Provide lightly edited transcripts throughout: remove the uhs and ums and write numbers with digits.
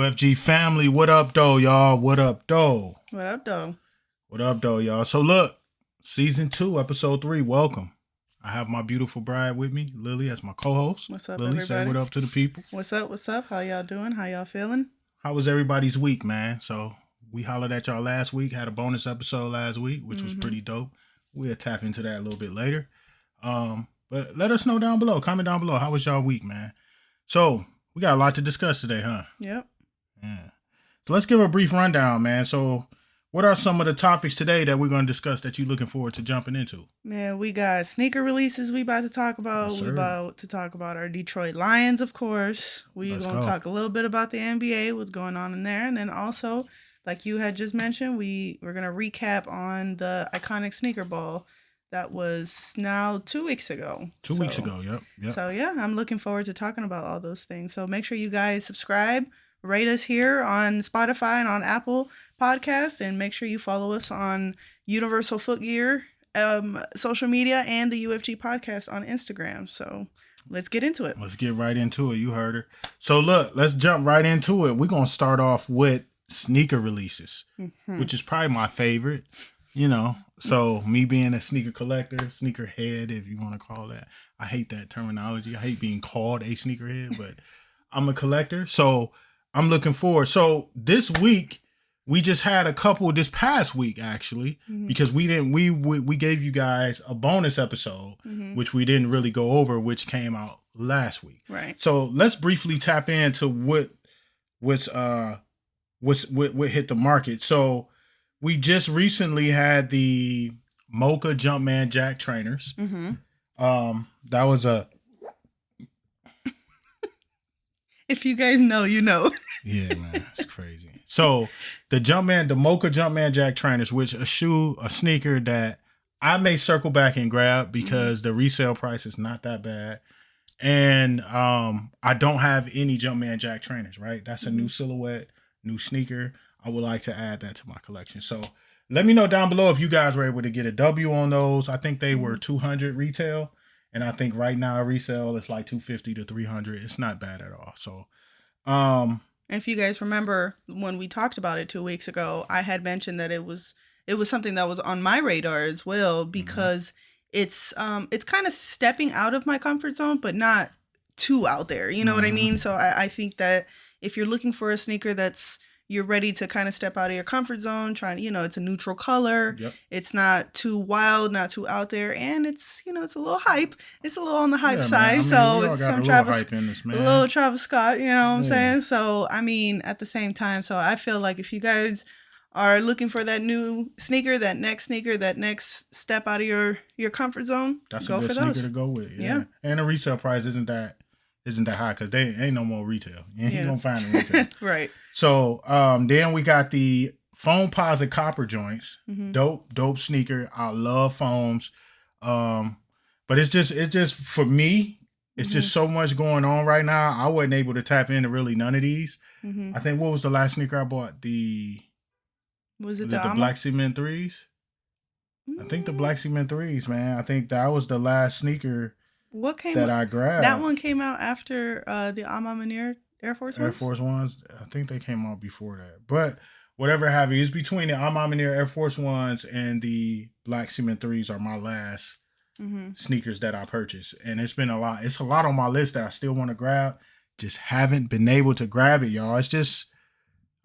UFG family, what up, though, y'all? What up, though? What up, though? What up, though, y'all? So, look, season 2, episode 3, welcome. I have my beautiful bride with me, Lily, as my co-host. What's up, Lily, everybody? say what up to the people. What's up? What's up? How y'all doing? How y'all feeling? How was everybody's week, man? So, we hollered at y'all last week, had a bonus episode last week, which was pretty dope. We'll tap into that a little bit later. But let us know down below. Comment down below. How was y'all week, man? So, we got a lot to discuss today, huh? Yep. Yeah. So let's give a brief rundown, man. So what are some of the topics today that we're going to discuss that you're looking forward to jumping into? Man, we got sneaker releases we about to talk about. Yes, we about to talk about our Detroit Lions, of course. We're going to talk a little bit about the NBA, what's going on in there. And then also, like you had just mentioned, we're going to recap on the iconic sneaker ball that was now 2 weeks ago. 2 weeks ago, yep. So, yeah, I'm looking forward to talking about all those things. So make sure you guys subscribe, rate us here on Spotify and on Apple Podcasts, and make sure you follow us on Universal Footgear social media and the UFG Podcast on Instagram. So let's get into it. Let's get right into it. You heard her. So, look, let's jump right into it. We're going to start off with sneaker releases, which is probably my favorite. You know, so me being a sneaker collector, sneakerhead, if you want to call that. I hate that terminology. I hate being called a sneakerhead, but I'm a collector. So I'm looking forward. So this week, we just had a couple this past week, actually, because we gave you guys a bonus episode, which we didn't really go over, which came out last week. Right. So let's briefly tap into what hit the market. So we just recently had the Mocha Jumpman Jack trainers. That was a... If you guys know, you know. Yeah, man, it's crazy. So the Mocha Jumpman Jack trainers, which a sneaker that I may circle back and grab because the resale price is not that bad. And I don't have any Jumpman Jack trainers, right? That's a new silhouette, new sneaker. I would like to add that to my collection. So let me know down below if you guys were able to get a W on those. I think they were $200 retail. And I think right now resale is like $250 to $300. It's not bad at all. So, if you guys remember when we talked about it 2 weeks ago, I had mentioned that it was something that was on my radar as well, because it's kind of stepping out of my comfort zone, but not too out there. You know what I mean? So I think that if you're looking for a sneaker you're ready to kind of step out of your comfort zone, it's a neutral color. Yep. It's not too wild, not too out there. And it's a little hype. It's a little on the hype side. I mean, so it's some little Travis Scott, you know what I'm saying? So, I mean, at the same time, so I feel like if you guys are looking for that new sneaker, that next step out of your comfort zone, that's a good sneaker to go with. Yeah. And the resale price isn't that high because they ain't no more retail. You ain't gonna find the retail. Right. So then we got the foam posit copper joints. Dope sneaker. I love foams. But it's just for me, it's just so much going on right now. I wasn't able to tap into really none of these. I think what was the last sneaker I bought? Was it the Black Cement 3s? I think the Black Cement 3s, man. I think that was the last sneaker I grabbed. That one came out after the Ama Manir Air Force Ones? Air Force Ones. I think they came out before that. But whatever have you, it's between the Ama Manir Air Force Ones and the Black Cement 3s are my last sneakers that I purchased. And it's been a lot. It's a lot on my list that I still want to grab. Just haven't been able to grab it, y'all. It's just,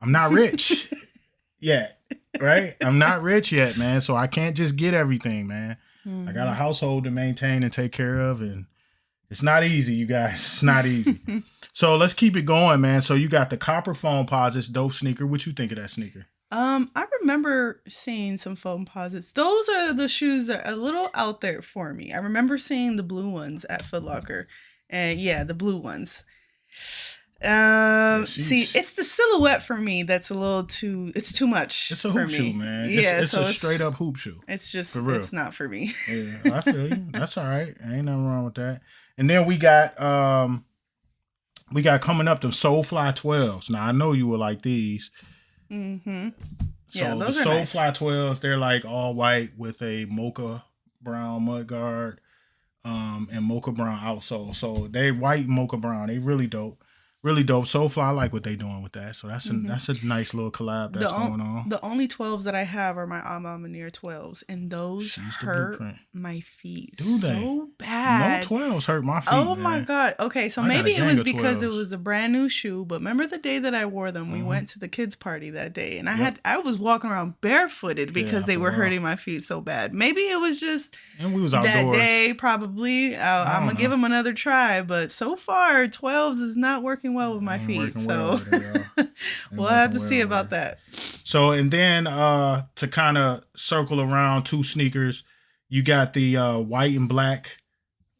I'm not rich yet, right? I'm not rich yet, man. So I can't just get everything, man. I got a household to maintain and take care of, and it's not easy, you guys. It's not easy. So let's keep it going, man. So you got the copper foam posits, dope sneaker. What you think of that sneaker? I remember seeing some foam posits. Those are the shoes that are a little out there for me. I remember seeing the blue ones at Foot Locker, and the blue ones. See, it's the silhouette for me that's it's too much. It's a hoop shoe, man. It's a straight up hoop shoe. It's just, it's not for me. Yeah, I feel you. That's all right. Ain't nothing wrong with that. And then we got coming up the Soulfly 12s. Now I know you will like these. So those the are nice. Soulfly 12s, they're like all white with a mocha brown mudguard, and mocha brown outsole. So they white mocha brown. They really dope. really dope. Soulfly, I like what they doing with that. So that's a nice little collab that's going on. The only 12s that I have are my Alma Manir 12s, and those hurt my feet so bad. No 12s hurt my feet. Oh my God. Okay, so maybe it was because it was a brand new shoe, but remember the day that I wore them? We went to the kids' party that day, and I was walking around barefooted because they were hurting my feet so bad. Maybe it was just and we was outdoors that day. Probably. I'm gonna give them another try, but so far 12s is not working well with my feet, so we'll have to see about that. So, and then to kind of circle around 2 sneakers, you got the white and black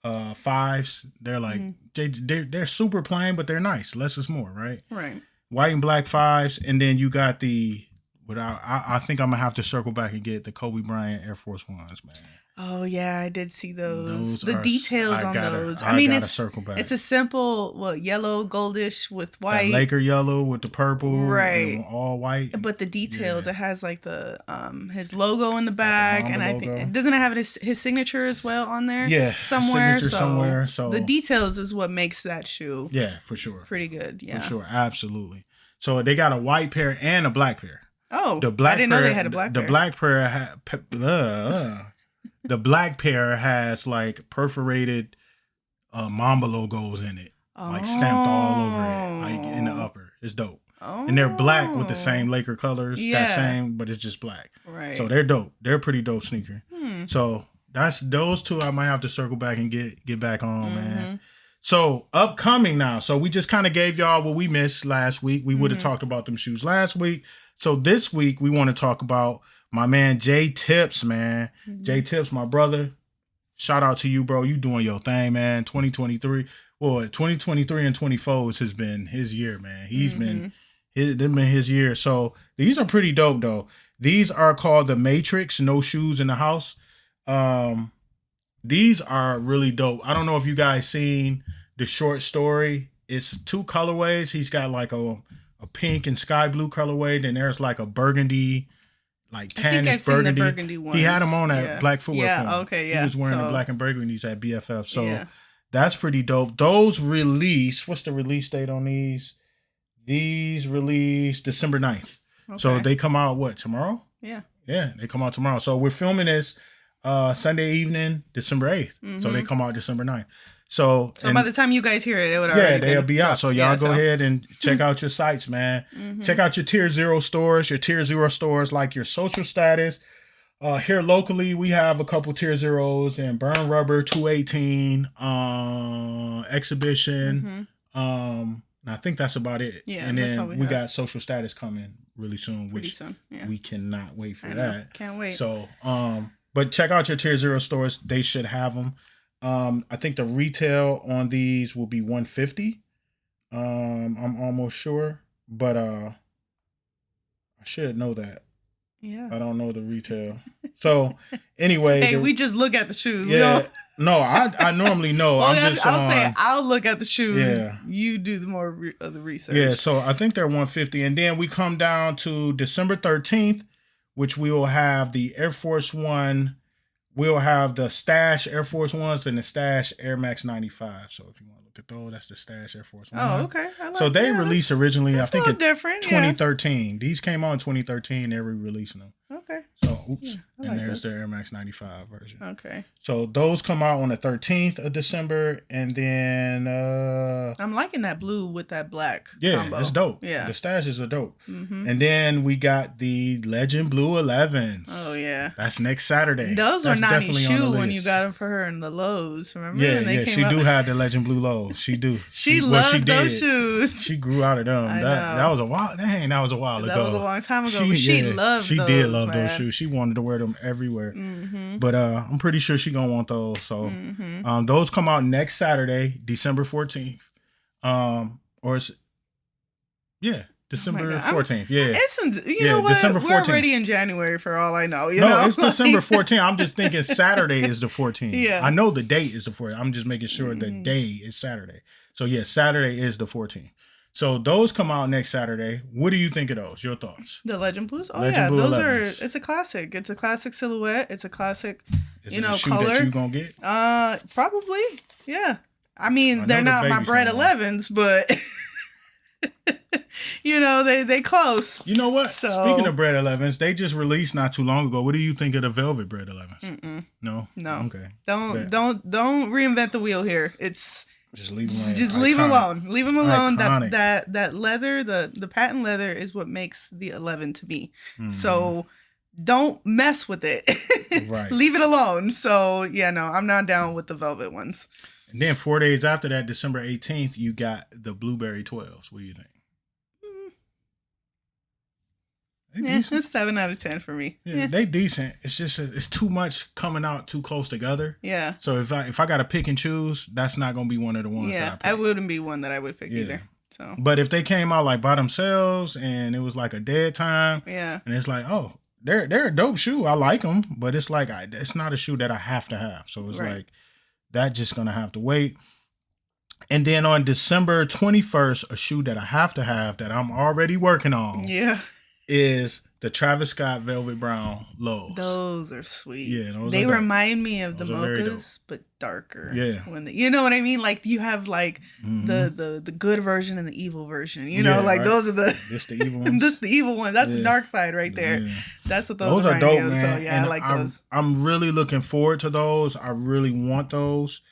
5s. They're like they're super plain, but they're nice. Less is more, right? Right. White and black 5s, and then you got the I think I'm gonna have to circle back and get the Kobe Bryant Air Force Ones, man. Oh yeah, I did see those. The details on those. I mean, it's a simple, yellow, goldish with white. That Laker yellow with the purple, right? All white. But the details, it has like the his logo in the back, and I think doesn't it have his signature as well on there? Yeah, somewhere. So the details is what makes that shoe. Yeah, for sure. Pretty good. Yeah, for sure, absolutely. So they got a white pair and a black pair. Oh, I didn't know they had a black pair. The black pair the black pair has like perforated Mamba logos in it, like stamped all over it, like in the upper. It's dope. Oh. And they're black with the same Laker colors, but it's just black. Right. So they're dope. They're a pretty dope sneaker. So that's those 2 I might have to circle back and get back on, man. So upcoming now. So we just kind of gave y'all what we missed last week. We would have talked about them shoes last week. So this week we want to talk about my man Jay Tips, man. Jay Tips, my brother. Shout out to you, bro. You doing your thing, man. 2023. Well, 2023 and 24 has been his year, man. He's been his year. So these are pretty dope, though. These are called the Matrix No Shoes in the House. These are really dope. I don't know if you guys seen the short story. It's 2 colorways. He's got like a pink and sky blue colorway. Then there's like a burgundy, like tannish burgundy. He had them on at Black Footwear Forum. Okay, yeah. He was wearing the black and burgundies at BFF. So that's pretty dope. Those release, what's the release date on these? These release December 9th. Okay. So they come out tomorrow? Yeah. Yeah, they come out tomorrow. So we're filming this Sunday evening, December 8th. So they come out December 9th. So by the time you guys hear it would already they'll be out. So y'all go ahead and check out your sites, man. Check out your Tier 0 stores. Your Tier 0 stores like your Social Status. Here locally, we have a couple Tier 0s in Burn Rubber, 218, Exhibition. And I think that's about it. Yeah, and then we got Social Status coming really soon, which we cannot wait for that. Can't wait. So, but check out your Tier 0 stores. They should have them. I think the retail on these will be $150. I'm almost sure, but I should know that. Yeah. I don't know the retail. So anyway, hey, we just look at the shoes. Yeah. No, I normally know. Well, I'll look at the shoes. Yeah. You do more of the research. Yeah. So I think they're $150, and then we come down to December 13th, which we will have the Air Force One. We'll have the Stash Air Force Ones and the Stash Air Max 95. So if you want to look at those, that's the Stash Air Force One. Oh, okay. So they released originally, I think, in different, 2013. These came out in 2013. They're re-releasing them. Okay. So, oops. Yeah, and there's the Air Max 95 version. Okay. So those come out on the 13th of December. And then... I'm liking that blue with that black combo. It's dope. Yeah. The Stashes are dope. And then we got the Legend Blue 11s. Oh, yeah. That's next Saturday. Those were Nani's shoe when you got them for her in the Lowe's. Remember? Yeah, she do have the Legend Blue Lows. She do. she loved those shoes. She grew out of them. That was a while. Dang, that was a while ago. That was a long time ago. She loved She those, did love those shoes. She wanted to wear them everywhere. But I'm pretty sure she gonna want those. So those come out next Saturday, December 14th. December 14th. Yeah. You know what? December 14th. We're already in January for all I know. No, it's December 14th. I'm just thinking Saturday is the 14th. Yeah. I know the date is the 14th. I'm just making sure the day is Saturday. So yeah, Saturday is the 14th. So those come out next Saturday. What do you think of those? Your thoughts? The Legend Blues? Oh, Legend Blue those 11s. It's a classic. It's a classic silhouette. It's a classic, is it a shoe color. That you gonna get? Probably. Yeah. I mean, they're not my bread 11s, but You know, they close. You know what? So, speaking of Bread 11s, they just released not too long ago. What do you think of the Velvet Bread 11s? No? Okay. Bet. Don't reinvent the wheel here. It's just leave them just leave them alone. Leave them alone. That leather, the patent leather is what makes the 11 to me. So don't mess with it. Right. Leave it alone. So yeah, no, I'm not down with the velvet ones. And then 4 days after that, December 18th, you got the Blueberry 12s. What do you think? Yeah, it's 7 out of 10 for me. Yeah, they decent. It's just it's too much coming out too close together. Yeah. So if I got to pick and choose, that's not gonna be one of the ones. Yeah, that I wouldn't be one that I would pick either. So, but if they came out like by themselves and it was like a dead time, and it's like, oh, they're a dope shoe. I like them, but it's like it's not a shoe that I have to have. So it's like that just gonna have to wait. And then on December 21st, a shoe that I have to have that I'm already working on. Yeah. Is the Travis Scott Velvet Brown lows. Those are sweet. Yeah, they remind me of the mochas, but darker. Yeah. You know what I mean? Like you have like the good version and the evil version. You know, like those are This the evil ones. This the evil one. That's the dark side right there. Yeah. That's what those are dope, me of. Man. So yeah, and I like those. I'm really looking forward to those. I really want those.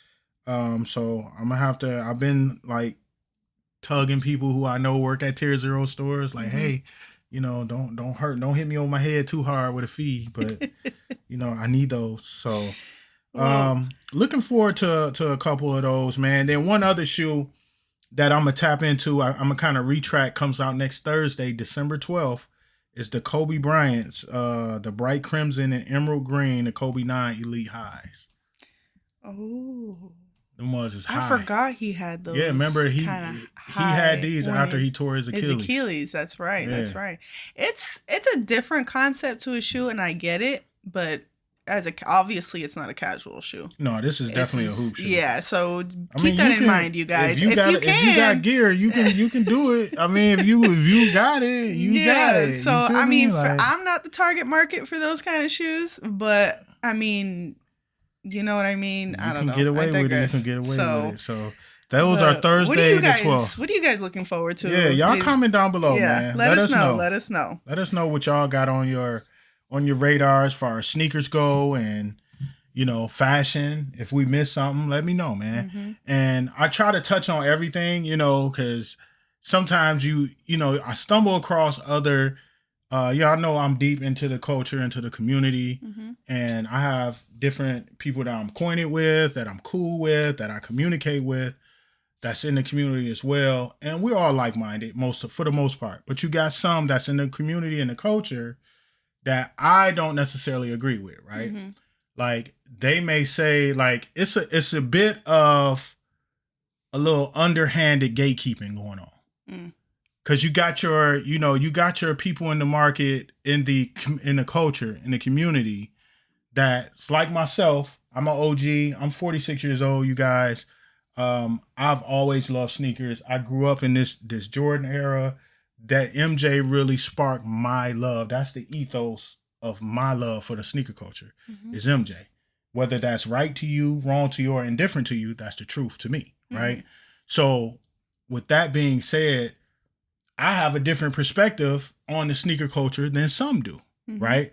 So I'm gonna have to. I've been like tugging people who I know work at Tier Zero stores. Like, hey. You know, don't hit me over my head too hard with a fee, but you know, I need those. So, looking forward to a couple of those, man. Then one other shoe that I'm gonna tap into, I'm gonna kind of retract, comes out next Thursday, December 12th, is the Kobe Bryant's, the bright crimson and emerald green, the Kobe 9 Elite Highs. Oh. Them was his high. I forgot he had those. Yeah, remember he had these after he tore his Achilles. His Achilles, that's right. Yeah. That's right. It's a different concept to a shoe, and I get it, but obviously it's not a casual shoe. No, this is definitely a hoop shoe. Yeah, so keep that in mind, you guys. If you got gear, you can do it. I mean, if you got it, you got it. So I mean, I'm not the target market for those kind of shoes, but I mean. You know what I mean? I don't know. You can get away with it. So those are Thursday the 12th. What are you guys looking forward to? Yeah, y'all comment down below, man. Let us know. Let us know. Let us know what y'all got on your radar as far as sneakers go and, you know, fashion. If we missed something, let me know, man. Mm-hmm. And I try to touch on everything, you know, because sometimes you know, I stumble across other y'all know I'm deep into the culture, into the community, and I have different people that I'm acquainted with, that I'm cool with, that I communicate with, that's in the community as well. And we're all like-minded, for the most part. But you got some that's in the community and the culture that I don't necessarily agree with, right? Mm-hmm. Like they may say, like it's a bit of a little underhanded gatekeeping going on. Mm. Cause you got your people in the market, in the culture, in the community, that's like myself. I'm an OG. I'm 46 years old, you guys. I've always loved sneakers. I grew up in this Jordan era. That MJ really sparked my love. That's the ethos of my love for the sneaker culture, is MJ. Whether that's right to you, wrong to you, or indifferent to you, that's the truth to me, right? So with that being said, I have a different perspective on the sneaker culture than some do, right?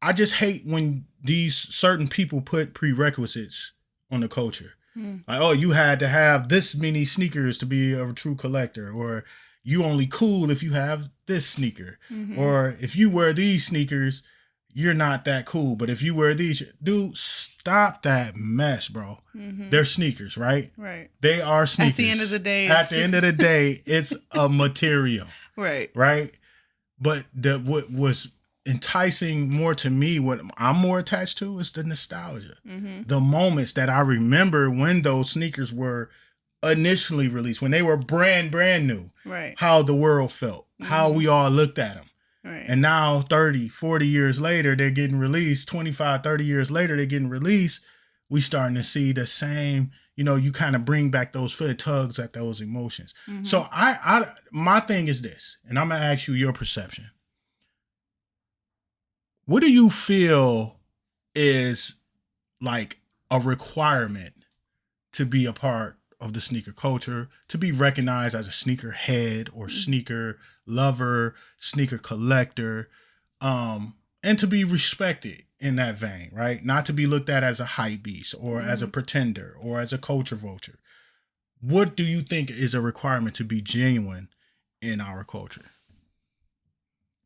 I just hate when these certain people put prerequisites on the culture. Like, oh, you had to have this many sneakers to be a true collector, or you only cool if you have this sneaker, or if you wear these sneakers, you're not that cool. But if you wear these, dude, stop that mess, bro. They're sneakers, right? Right. They are sneakers. At the end of the day, it's a material. Right. Right. But what was enticing more to me, what I'm more attached to, is the nostalgia. The moments that I remember when those sneakers were initially released, when they were brand new. Right. How the world felt, how we all looked at them. Right. And now 30, 40 years later, they're getting released. 25, 30 years later, they're getting released. We starting to see the same, you know, you kind of bring back those tugs at those emotions. So my thing is this, and I'm going to ask you your perception. What do you feel is like a requirement to be a part of the sneaker culture, to be recognized as a sneaker head or sneaker lover, sneaker collector, and to be respected in that vein, right? Not to be looked at as a hype beast or as a pretender or as a culture vulture. What do you think is a requirement to be genuine in our culture?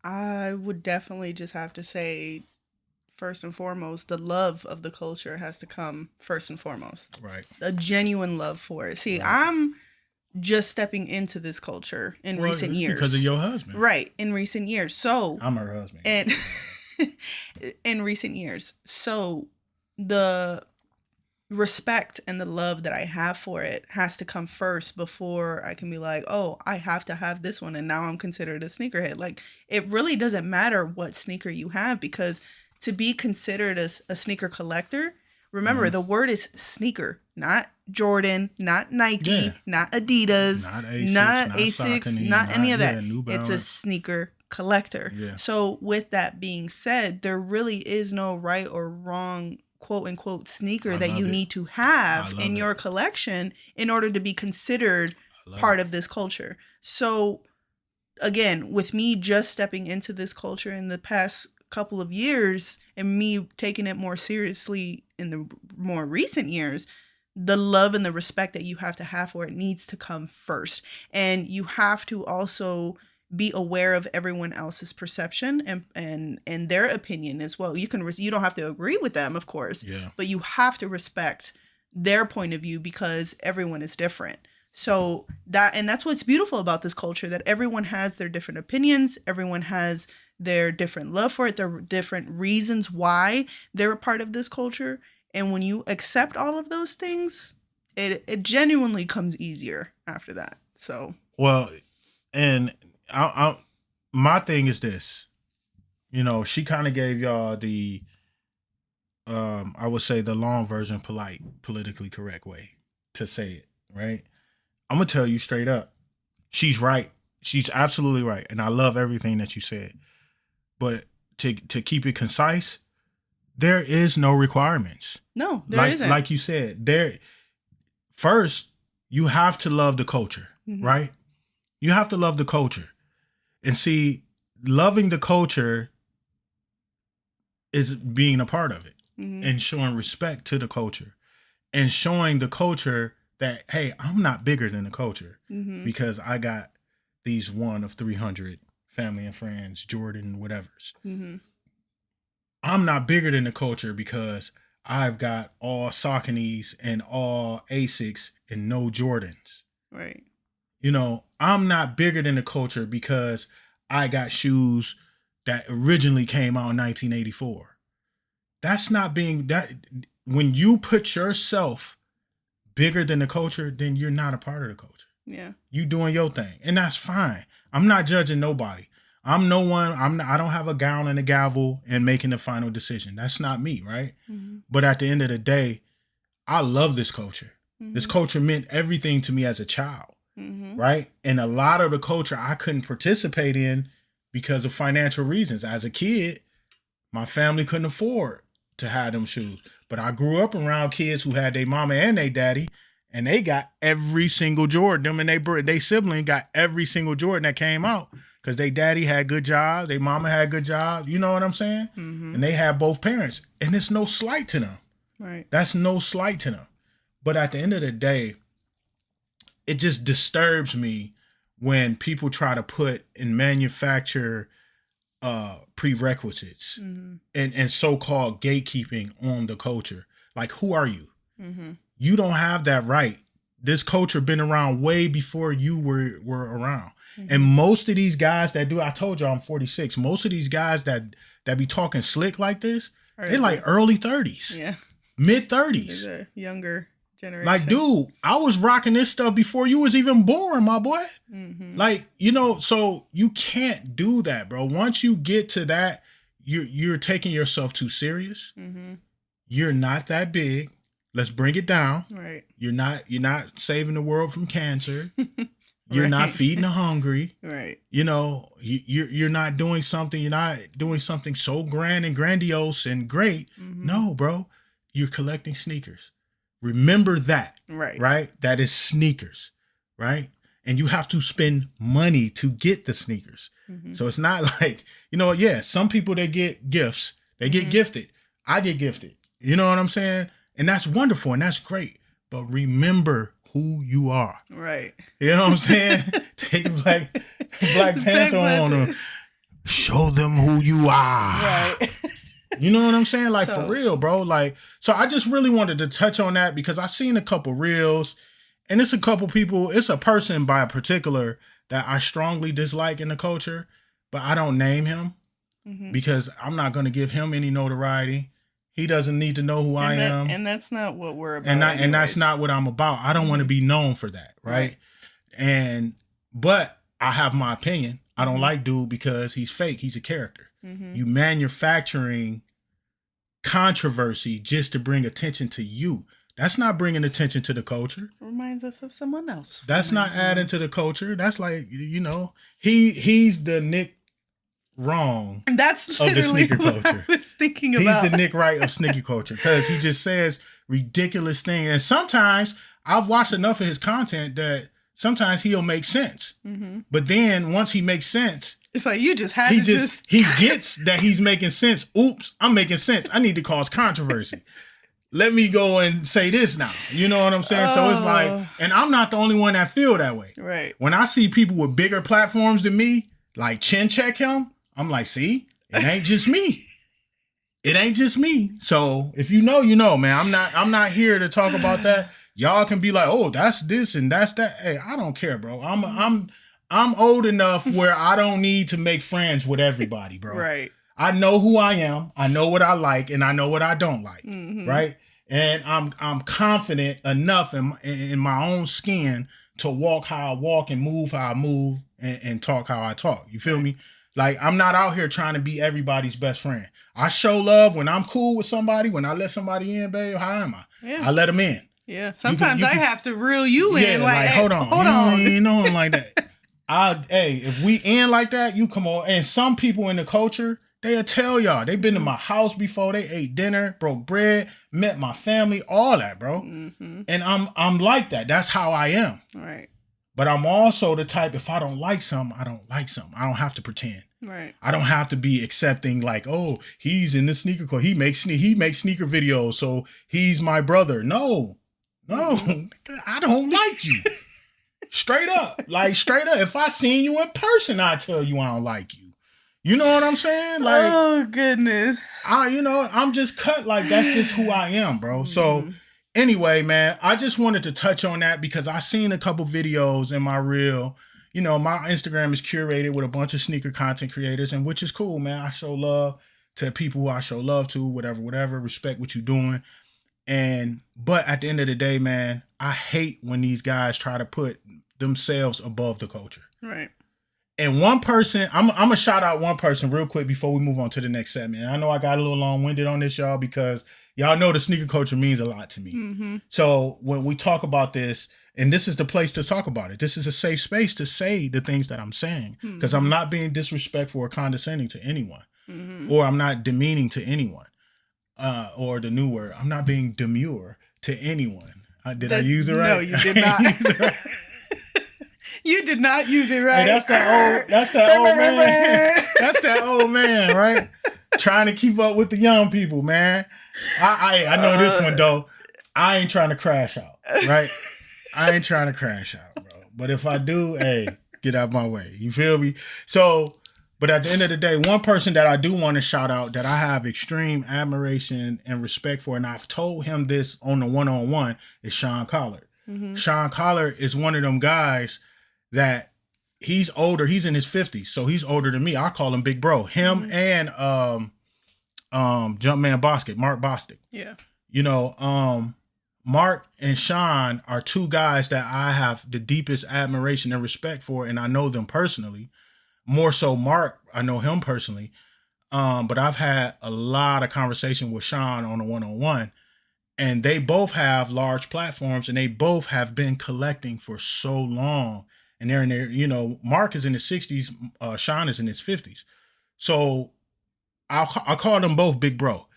I would definitely just have to say, first and foremost, the love of the culture has to come first and foremost. Right. A genuine love for it. See, Right. I'm just stepping into this culture in recent years. Because of your husband. Right, in recent years. So I'm her husband. And in recent years. So the respect and the love that I have for it has to come first before I can be like, oh, I have to have this one and now I'm considered a sneakerhead. Like, it really doesn't matter what sneaker you have, because to be considered a sneaker collector, remember, the word is sneaker, not Jordan, not Nike, not Adidas, not Asics, not any of that. It's a sneaker collector. Yeah. So with that being said, there really is no right or wrong quote unquote sneaker that you need to have in your collection in order to be considered part of this culture. So again, with me just stepping into this culture in the past couple of years and me taking it more seriously in the more recent years, the love and the respect that you have to have for it needs to come first. And you have to also be aware of everyone else's perception and their opinion as well. You don't have to agree with them, of course, but you have to respect their point of view because everyone is different. So that's what's beautiful about this culture, that everyone has their different opinions. Everyone has their different love for it, their different reasons why they're a part of this culture. And when you accept all of those things, it genuinely comes easier after that. So, well, and my thing is this, she kind of gave y'all the, I would say the long version, polite, politically correct way to say it, right? I'm going to tell you straight up. She's right. She's absolutely right. And I love everything that you said. But to keep it concise, there is no requirements. No, there isn't. Like you said, first, you have to love the culture, right? You have to love the culture. And see, loving the culture is being a part of it and showing respect to the culture and showing the culture that, hey, I'm not bigger than the culture because I got these one of 300 family and friends, Jordan, whatever's. I'm not bigger than the culture because I've got all Sauconys and all Asics and no Jordans. Right. I'm not bigger than the culture because I got shoes that originally came out in 1984. That's not being that. When you put yourself bigger than the culture, then you're not a part of the culture. Yeah. You doing your thing. And that's fine. I'm not judging nobody. I'm no one. I don't have a gown and a gavel and making the final decision. That's not me, right? But at the end of the day, I love this culture. This culture meant everything to me as a child. Right. And a lot of the culture I couldn't participate in because of financial reasons. As a kid, my family couldn't afford to have them shoes. But I grew up around kids who had their mama and their daddy, and they got every single Jordan. Them and they sibling got every single Jordan that came out because their daddy had good jobs, their mama had good jobs. You know what I'm saying? And they had both parents. And it's no slight to them. Right. That's no slight to them. But at the end of the day, it just disturbs me when people try to put and manufacture prerequisites and so-called gatekeeping on the culture. Like, who are you? You don't have that right. This culture been around way before you were around. And most of these guys that do, I told y'all I'm 46. Most of these guys that be talking slick like this, they're like early 30s. Yeah. Mid 30s. They're younger generation. Like, dude, I was rocking this stuff before you was even born, my boy. Like, so you can't do that, bro. Once you get to that, you're taking yourself too serious. You're not that big. Let's bring it down. Right. You're not saving the world from cancer. You're not feeding the hungry. Right. You're not doing something. You're not doing something so grand and grandiose and great. No, bro. You're collecting sneakers. Remember that. Right. Right? That is sneakers. Right? And you have to spend money to get the sneakers. So it's not like, some people, they get gifts. They get gifted. I get gifted. You know what I'm saying? And that's wonderful and that's great. But remember who you are. Right. You know what I'm saying? Take a Black Panther on them. Show them who you are. Right. You know what I'm saying? Like, for real, bro. Like, so I just really wanted to touch on that because I seen a couple reels and it's a couple people, it's a person by a particular that I strongly dislike in the culture, but I don't name him because I'm not going to give him any notoriety. He doesn't need to know who I am. And that's not what we're about. And that's not what I'm about. I don't want to be known for that. Right. But I have my opinion. I don't like dude because he's fake. He's a character. You manufacturing controversy just to bring attention to you. That's not bringing attention to the culture. Reminds us of someone else. That's not adding to the culture. That's like, he's the Nick Wrong of the sneaker culture. I was thinking about. He's the Nick Wright of sneaker culture because he just says ridiculous things. And sometimes I've watched enough of his content that sometimes he'll make sense. But then once he makes sense, it's like you just had he gets that he's making sense. Oops, I'm making sense. I need to cause controversy. Let me go and say this now. You know what I'm saying? So it's like, and I'm not the only one that feel that way. Right. When I see people with bigger platforms than me, like chin check him, I'm like, see, it ain't just me. It ain't just me. So if you know, man. I'm not here to talk about that. Y'all can be like, oh, that's this and that's that. Hey, I don't care, bro. I'm old enough where I don't need to make friends with everybody, bro. Right. I know who I am. I know what I like, and I know what I don't like. Right. And I'm confident enough in my own skin to walk how I walk and move how I move and talk how I talk. You feel me? Like, I'm not out here trying to be everybody's best friend. I show love when I'm cool with somebody. When I let somebody in, babe, how am I? Yeah. I let them in. Yeah. Sometimes I have to reel you in. Yeah, like, hold on. You ain't know him like that. If we in like that, you come on. And some people in the culture, they'll tell y'all. They've been to my house before. They ate dinner, broke bread, met my family, all that, bro. And I'm like that. That's how I am. Right. But I'm also the type, if I don't like something, I don't like something. I don't have to pretend. Right. I don't have to be accepting like, oh, he's in the sneaker club. He makes sneaker videos, so he's my brother. No, I don't like you. Straight up. If I seen you in person, I tell you I don't like you. You know what I'm saying? Like, oh goodness. I'm just cut. Like, that's just who I am, bro. So anyway, man, I just wanted to touch on that because I seen a couple videos in my reel. My Instagram is curated with a bunch of sneaker content creators, and which is cool, man. I show love to people who I show love to, whatever, respect what you're doing. But at the end of the day, man, I hate when these guys try to put themselves above the culture. Right. And one person, I'm going to shout out one person real quick before we move on to the next segment. I know I got a little long-winded on this, y'all, because y'all know the sneaker culture means a lot to me. So when we talk about this, and this is the place to talk about it, this is a safe space to say the things that I'm saying, because I'm not being disrespectful or condescending to anyone, or I'm not demeaning to anyone, or the new word, I'm not being demure to anyone. Did I use it right? No, you did not. You did not use it right. Hey, that's that old man. That's that old man, right? Trying to keep up with the young people, man. I know this one though. I ain't trying to crash out, right? I ain't trying to crash out, bro. But if I do, hey, get out my way. You feel me? So, but at the end of the day, one person that I do want to shout out that I have extreme admiration and respect for, and I've told him this on the one-on-one, is Sean Collard. Sean Collard is one of them guys that he's older. He's in his 50s, so he's older than me. I call him Big Bro. Him and Jumpman Bostic, Mark Bostic. Yeah. Mark and Sean are two guys that I have the deepest admiration and respect for, and I know them personally. More so Mark, I know him personally. But I've had a lot of conversation with Sean on a one-on-one, and they both have large platforms, and they both have been collecting for so long. And they're in their, Mark is in his 60s, Sean is in his 50s. So I call them both Big Bro.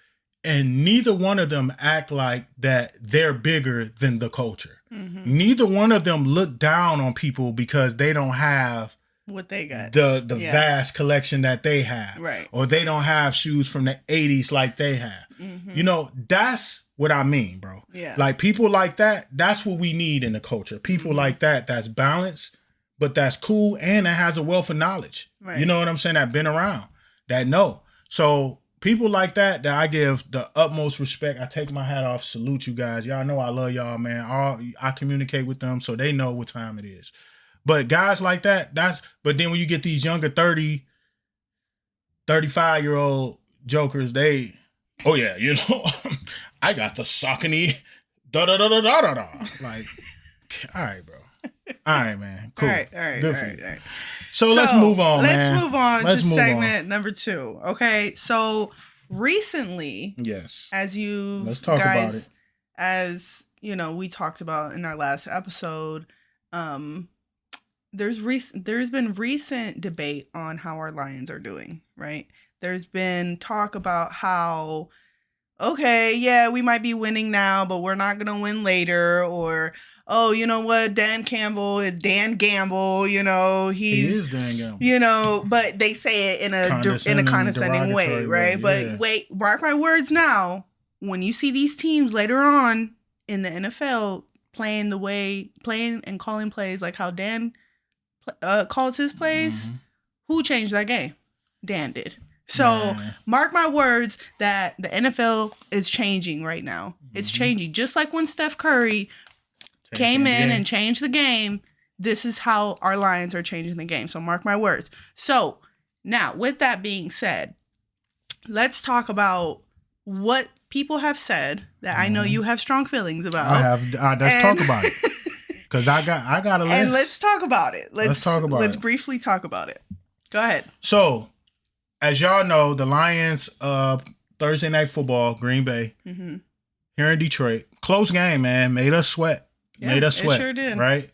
And neither one of them act like that they're bigger than the culture. Neither one of them look down on people because they don't have what they got, the vast collection that they have, right? Or they don't have shoes from the 80s like they have. You know, that's what I mean, bro. Yeah, like people like that. That's what we need in the culture. People like that. That's balanced, but that's cool, and that has a wealth of knowledge. Right. You know what I'm saying? That been around, that know. So people like that I give the utmost respect. I take my hat off, salute you guys. Y'all know I love y'all, man. I communicate with them so they know what time it is. But guys like that, but then when you get these younger 30, 35-year-old jokers, oh yeah, you know, I got the Saucony, da-da-da-da-da-da-da. Like, all right, bro. All right, man. Cool. All right. Good for you. So let's move on, man. Let's move on to segment number 2. Okay, so recently, yes, let's talk about it. As you know, we talked about in our last episode, there's been recent debate on how our Lions are doing, right? There's been talk about how, okay, yeah, we might be winning now, but we're not going to win later, or, oh, you know what, Dan Campbell is Dan Gamble, you know, he is Dan Gamble, you know, but they say it in a condescending way, right? But wait, mark my words now, when you see these teams later on in the NFL playing and calling plays like how Dan calls his plays, who changed that game? Dan did. So mark my words that the NFL is changing right now. It's changing. Just like when Steph Curry came in and changed the game, this is how our Lions are changing the game. So mark my words. So now, with that being said, let's talk about what people have said that I know you have strong feelings about. I have. Let's talk about it. Because I got a list. And let's talk about it. Let's talk about it. Let's briefly talk about it. Go ahead. So, as y'all know, the Lions, Thursday Night Football, Green Bay, here in Detroit. Close game, man. Made us sweat. Yeah, it sure did. Right?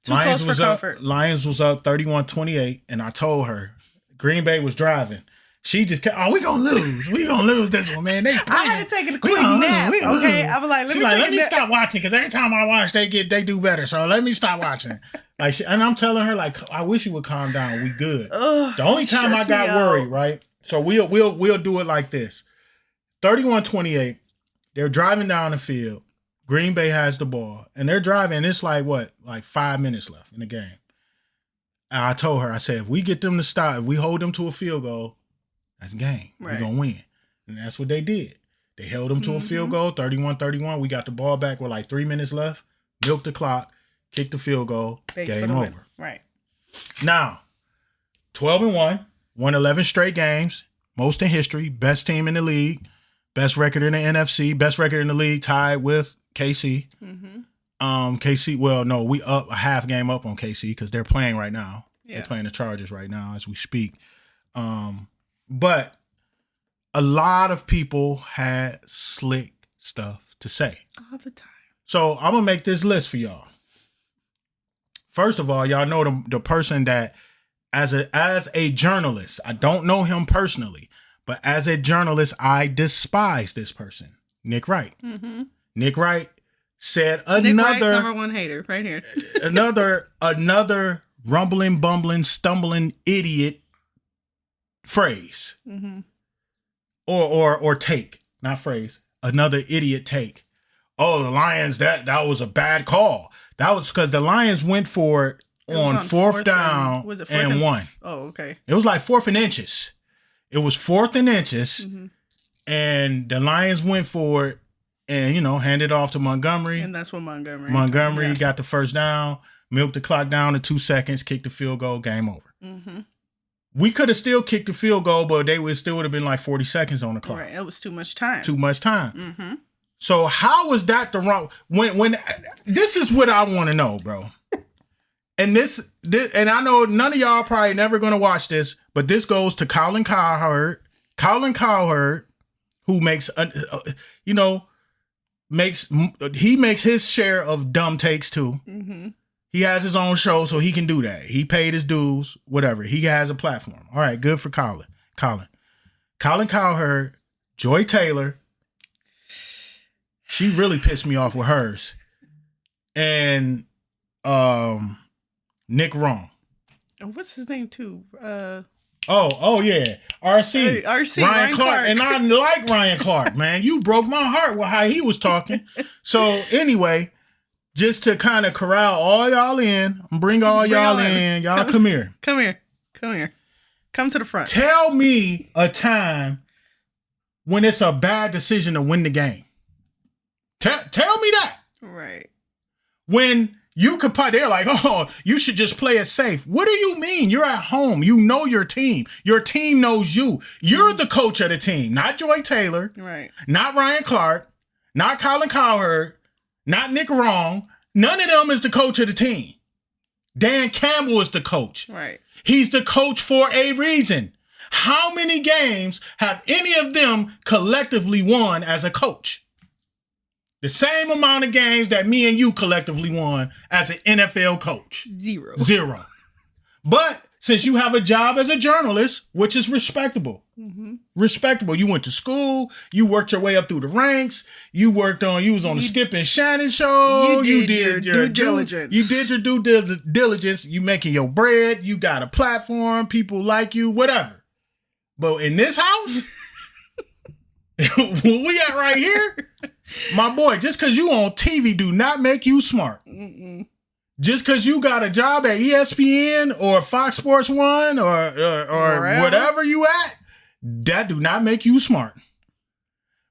Too close for comfort. Lions was up 31-28, and I told her Green Bay was driving. She just kept, we gonna lose. We gonna lose this one, man. I had to take a quick nap. Okay, I was like, let me stop watching, because every time I watch, they do better. So let me stop watching. And I'm telling her, like, I wish you would calm down. We good. The only time I got worried, right? So we'll do it like this. 31-28. They're driving down the field. Green Bay has the ball, and they're driving. It's like 5 minutes left in the game. And I told her, I said, if we get them to stop, if we hold them to a field goal, that's game. Right. We're going to win. And that's what they did. They held them to a field goal, 31-31. We got the ball back with 3 minutes left. Milked the clock. Kicked the field goal. Game over. Win. Right. Now, 12-1. Won 11 straight games. Most in history. Best team in the league. Best record in the NFC. Best record in the league. Tied with KC. KC, well, no, we up a half game up on KC because they're playing right now. Yeah. They're playing the Chargers right now as we speak. But a lot of people had slick stuff to say. All the time. So I'm going to make this list for y'all. First of all, y'all know the person that, as a journalist, I don't know him personally, but as a journalist, I despise this person, Nick Wright. Nick Wright said another number one hater right here. another rumbling, bumbling, stumbling idiot phrase, or take, not phrase. Another idiot take. Oh, the Lions, that was a bad call. That was because the Lions went for it on fourth down and one. Oh, okay. It was like 4th and inches. It was 4th and inches, and the Lions went for it and, handed off to Montgomery. And that's what Montgomery got the first down, milked the clock down to 2 seconds, kicked the field goal, game over. We could have still kicked the field goal, but they would have been 40 seconons on the clock. Right, it was too much time. So how was that the wrong? When this is what I want to know, bro. And this, and I know none of y'all probably never gonna watch this, but this goes to Colin Cowherd. Colin Cowherd, who makes his share of dumb takes too. He has his own show, so he can do that. He paid his dues, whatever. He has a platform. All right, good for Colin. Colin Cowherd, Joy Taylor, She really pissed me off with hers. And Nick Wrong. What's his name too? Oh yeah. RC. Ryan Clark. And I like Ryan Clark, man. You broke my heart with how he was talking. So anyway, just to kind of corral all y'all in, bring all y'all in. Y'all come here. Come here. Come to the front. Tell me a time when it's a bad decision to win the game. Tell me that. Right. When you could they're like, oh, you should just play it safe. What do you mean? You're at home. You know your team. Your team knows you. You're the coach of the team, not Joy Taylor. Right. Not Ryan Clark. Not Colin Cowherd. Not Nick Wrong. None of them is the coach of the team. Dan Campbell is the coach. Right. He's the coach for a reason. How many games have any of them collectively won as a coach? The same amount of games that me and you collectively won as an NFL coach. Zero. But since you have a job as a journalist, which is respectable. Mm-hmm. Respectable. You went to school. You worked your way up through the ranks. You was on the Skip and Shannon show. You did your due diligence. You did your due diligence. You making your bread. You got a platform. People like you, whatever. But in this house, where we at right here, my boy, just because you on TV do not make you smart. Mm-mm. Just because you got a job at ESPN or Fox Sports 1 or whatever you at, that do not make you smart.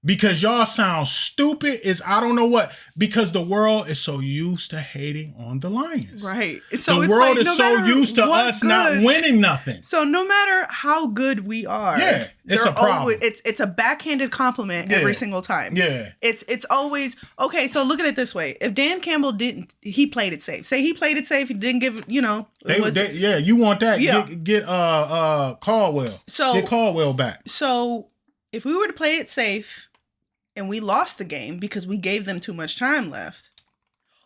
Because y'all sound stupid as I don't know what. Because the world is so used to hating on the Lions. Right. So the world is so used to us not winning nothing. So no matter how good we are, it's a problem. It's a backhanded compliment every single time. Yeah. It's always, okay, so look at it this way. If Dan Campbell he played it safe. Say he played it safe, he didn't give, you want that. Yeah. Get Caldwell. Get Caldwell back. So if we were to play it safe, and we lost the game because we gave them too much time left.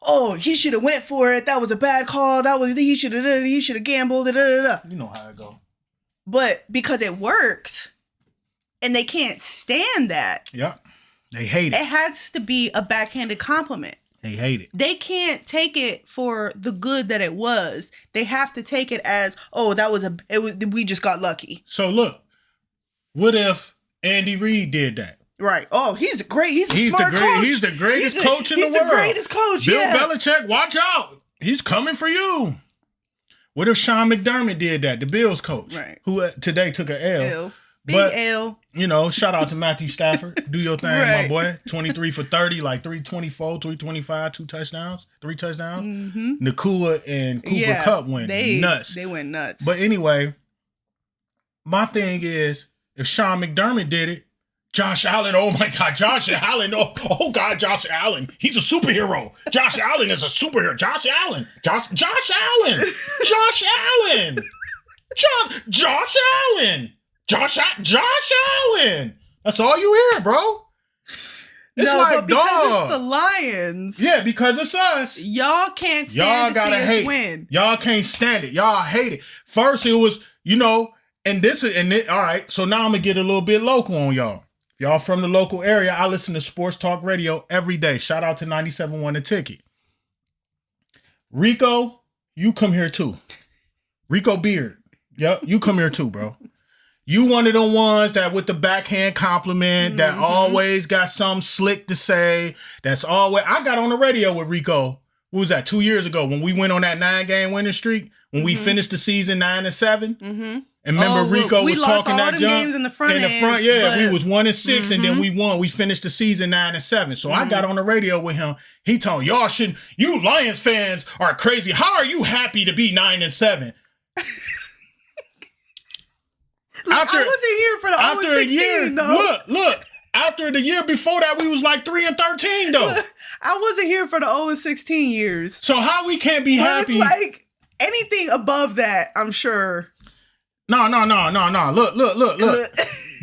Oh, he should have went for it. That was a bad call. He should have gambled. You know how it go. But because it worked, and they can't stand that. Yep. They hate it. It has to be a backhanded compliment. They hate it. They can't take it for the good that it was. They have to take it as, oh, we just got lucky. So look, what if Andy Reid did that? Right. Oh, he's a smart coach. He's the greatest coach in the world. He's the greatest coach, Bill Belichick, watch out. He's coming for you. What if Sean McDermott did that, the Bills coach? Right. Who today took an L. Big L. Shout out to Matthew Stafford. Do your thing, my boy. 23 for 30, like 324, 325, 3 touchdowns. Mm-hmm. Nakua and Cooper Kupp went nuts. They went nuts. But anyway, my thing is, if Sean McDermott did it, Josh Allen, oh my God, Josh Allen, oh God, Josh Allen, he's a superhero. Josh Allen is a superhero. Josh Allen, Josh Allen, Josh Allen, Josh Allen, Josh Allen. That's all you hear, bro. It's but because it's the Lions. Yeah, because it's us. Y'all can't stand to see us win. Y'all can't stand it. Y'all hate it. First it was, all right, so now I'm going to get a little bit local on y'all. Y'all from the local area, I listen to Sports Talk Radio every day. Shout out to 97.1 The Ticket. Rico, you come here too. Rico Beard. Yep, you come here too, bro. You one of the ones that with the backhand compliment, that always got something slick to say. That's always, I got on the radio with Rico. What was that, 2 years ago when we went on that 9-game winning streak? When we finished the season 9-7? Mm-hmm. And remember Rico was talking that jump in the front. We was 1-6, and then we won. We finished the season 9-7. So I got on the radio with him. He told you Lions fans are crazy. How are you happy to be 9-7? I wasn't here for the 0-16 though. Look. After the year before that, we was like 3-13 though. I wasn't here for the 0-16 years. So how we can't be happy? It's like anything above that, I'm sure. No. Look.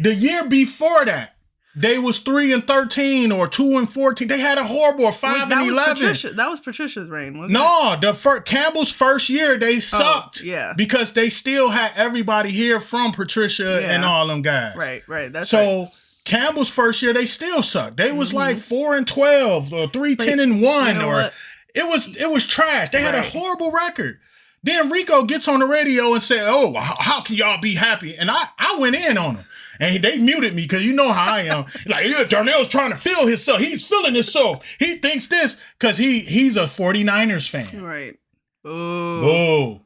The year before that, they was 3-13 or 2-14. They had a horrible 5-11. That was Patricia's reign, wasn't it? Campbell's first year, they sucked. Yeah. Because they still had everybody here from Patricia and all them guys. Right. That's so. Right. Campbell's first year, they still sucked. They was like 4-12 or 3-10-1, you know or what? it was trash. They had a horrible record. Then Rico gets on the radio and said, "Oh, how can y'all be happy?" And I went in on him. And they muted me because you know how I am. Like, yeah, Darnell's trying to feel himself. He's feeling himself. He thinks this because he's a 49ers fan. Right. Oh.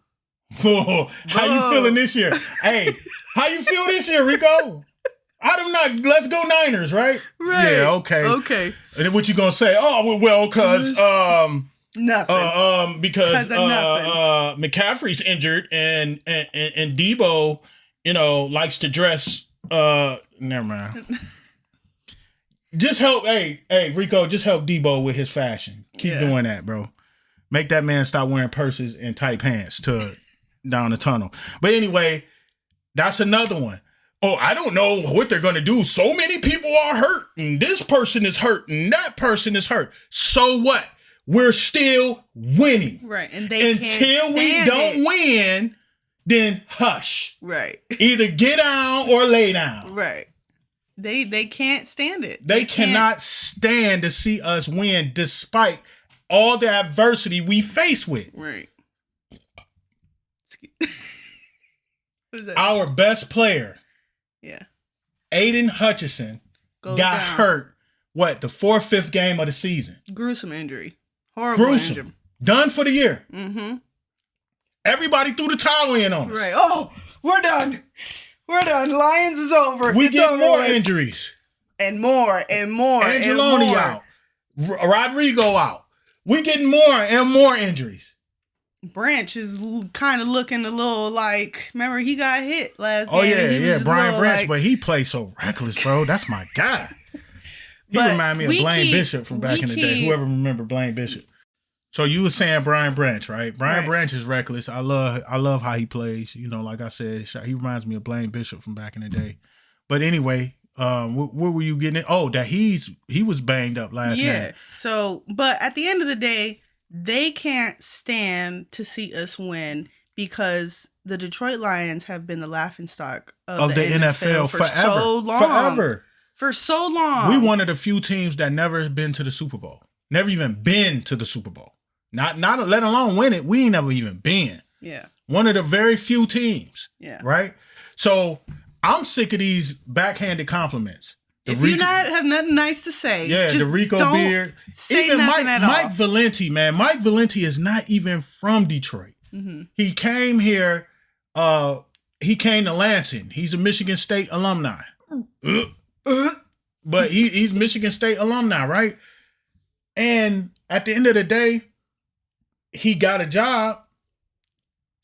How you feeling this year? Hey, how you feel this year, Rico? Let's go Niners, right? Right. Yeah, okay. Okay. And then what you gonna say? Oh, well, because nothing. Because McCaffrey's injured and Debo, likes to dress. Never mind. Just help, hey, Rico, just help Debo with his fashion. Keep doing that, bro. Make that man stop wearing purses and tight pants down the tunnel. But anyway, that's another one. Oh, I don't know what they're going to do. So many people are hurt, and this person is hurt, and that person is hurt. So what? We're still winning. Right. And they until we don't win, then hush. Right. Either get down or lay down. Right. They can't stand it. They cannot stand to see us win despite all the adversity we face with. Right. What is that? Our best player, Aiden Hutchinson, got hurt. What, the 4th, 5th game of the season? Gruesome injury. Horrible injury. Done for the year. Mm-hmm. Everybody threw the towel in on us. Right. Oh, we're done. We're done. Lions is over. We get more injuries. And more and more. Angeloni out. Rodrigo out. We getting more and more injuries. Branch is kind of looking a little like, remember he got hit last game. Oh, yeah, Brian Branch, like, but he plays so reckless, bro. That's my guy. He remind me of Blaine Bishop from back in the day. Whoever remember Blaine Bishop. So you were saying Brian Branch, right? Brian Branch is reckless. I love how he plays. Like I said, he reminds me of Blaine Bishop from back in the day. But anyway, what were you getting at? Oh, that he was banged up last night. Yeah. So, but at the end of the day, they can't stand to see us win because the Detroit Lions have been the laughingstock of the NFL for forever. So long. Forever. For so long. We one of the few teams that never been to the Super Bowl. Never even been to the Super Bowl. Not let alone win it. We ain't never even been. Yeah. One of the very few teams. Yeah. Right? So I'm sick of these backhanded compliments. If you have nothing nice to say, just the Rico beard. Say even nothing at all. Mike Valenti, man. Mike Valenti is not even from Detroit. Mm-hmm. He came here. He came to Lansing. He's a Michigan State alumni. But he's Michigan State alumni, right? And at the end of the day, he got a job,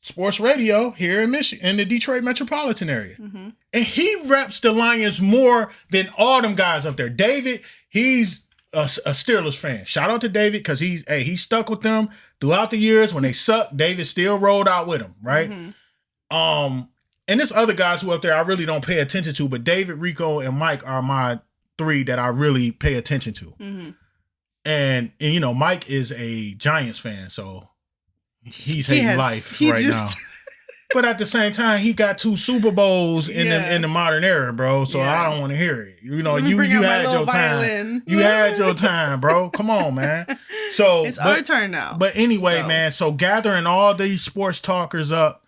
sports radio here in Michigan, in the Detroit metropolitan area. Mm-hmm. And he reps the Lions more than all them guys up there. David, he's a Steelers fan. Shout out to David because he stuck with them throughout the years. When they sucked, David still rolled out with them, right? Mm-hmm. And there's other guys who up there I really don't pay attention to, but David, Rico, and Mike are my 3 that I really pay attention to. Mm-hmm. And Mike is a Giants fan, so he's hating life right now. But at the same time, he got 2 Super Bowls in the modern era, bro. So I don't want to hear it. You had your time. You had your time, bro. Come on, man. So it's our turn now. But anyway, man. So gathering all these sports talkers up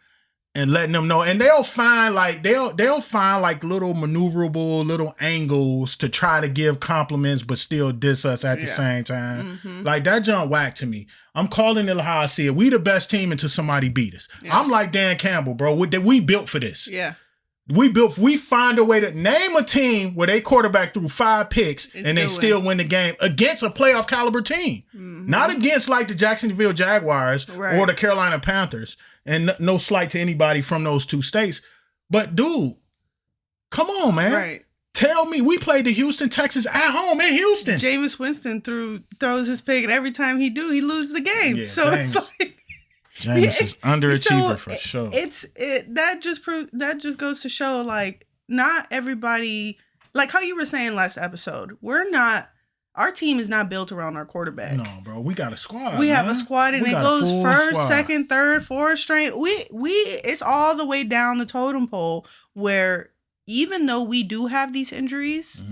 and letting them know, and they'll find little maneuverable little angles to try to give compliments but still diss us at the same time. Mm-hmm. Like that jump whack to me. I'm calling it how I see it. We the best team until somebody beat us. I'm like Dan Campbell, bro. We built for this. Yeah. We find a way to name a team where they quarterback threw 5 picks and they still win the game against a playoff caliber team. Mm-hmm. Not against like the Jacksonville Jaguars or the Carolina Panthers. And no slight to anybody from those 2 states. But dude, come on, man. Right. Tell me, we played the Houston Texans at home in Houston. Jameis Winston throws his pick, and every time he loses the game. Yeah, so James, it's like Jameis is underachiever for sure. That just goes to show like not everybody, like how you were saying last episode. Our team is not built around our quarterback. No, bro, we got a squad. We have a squad, and it goes first, second, third, fourth string. We it's all the way down the totem pole where even though we do have these injuries,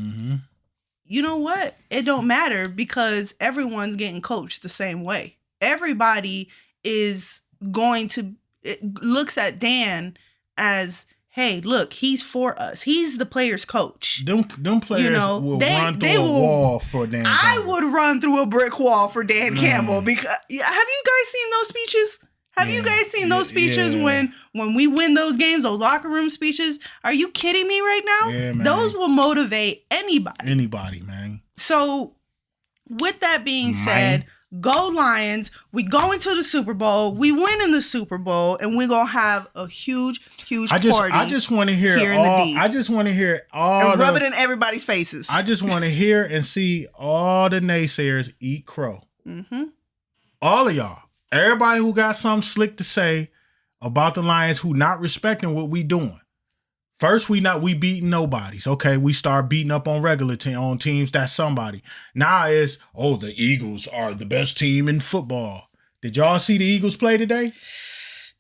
you know what? It don't matter because everyone's getting coached the same way. Everybody is looks at Dan as, hey, look, he's for us. He's the players' coach. Them players will run through a wall for Dan Campbell. I would run through a brick wall for Dan Campbell because have you guys seen those speeches? Have you guys seen those speeches when we win those games, those locker room speeches? Are you kidding me right now? Yeah, man. Those will motivate anybody. Anybody, man. So with that being said, go Lions. We go into the Super Bowl. We win in the Super Bowl, and we're going to have a huge party. I just want to hear I just want to hear all and rub it in everybody's faces. I just want to hear and see all the naysayers eat crow. All of y'all. Everybody who got something slick to say about the Lions who not respecting what we doing. First, we beating nobodies. Okay, we start beating up on on teams that's somebody. Now it's, the Eagles are the best team in football. Did y'all see the Eagles play today?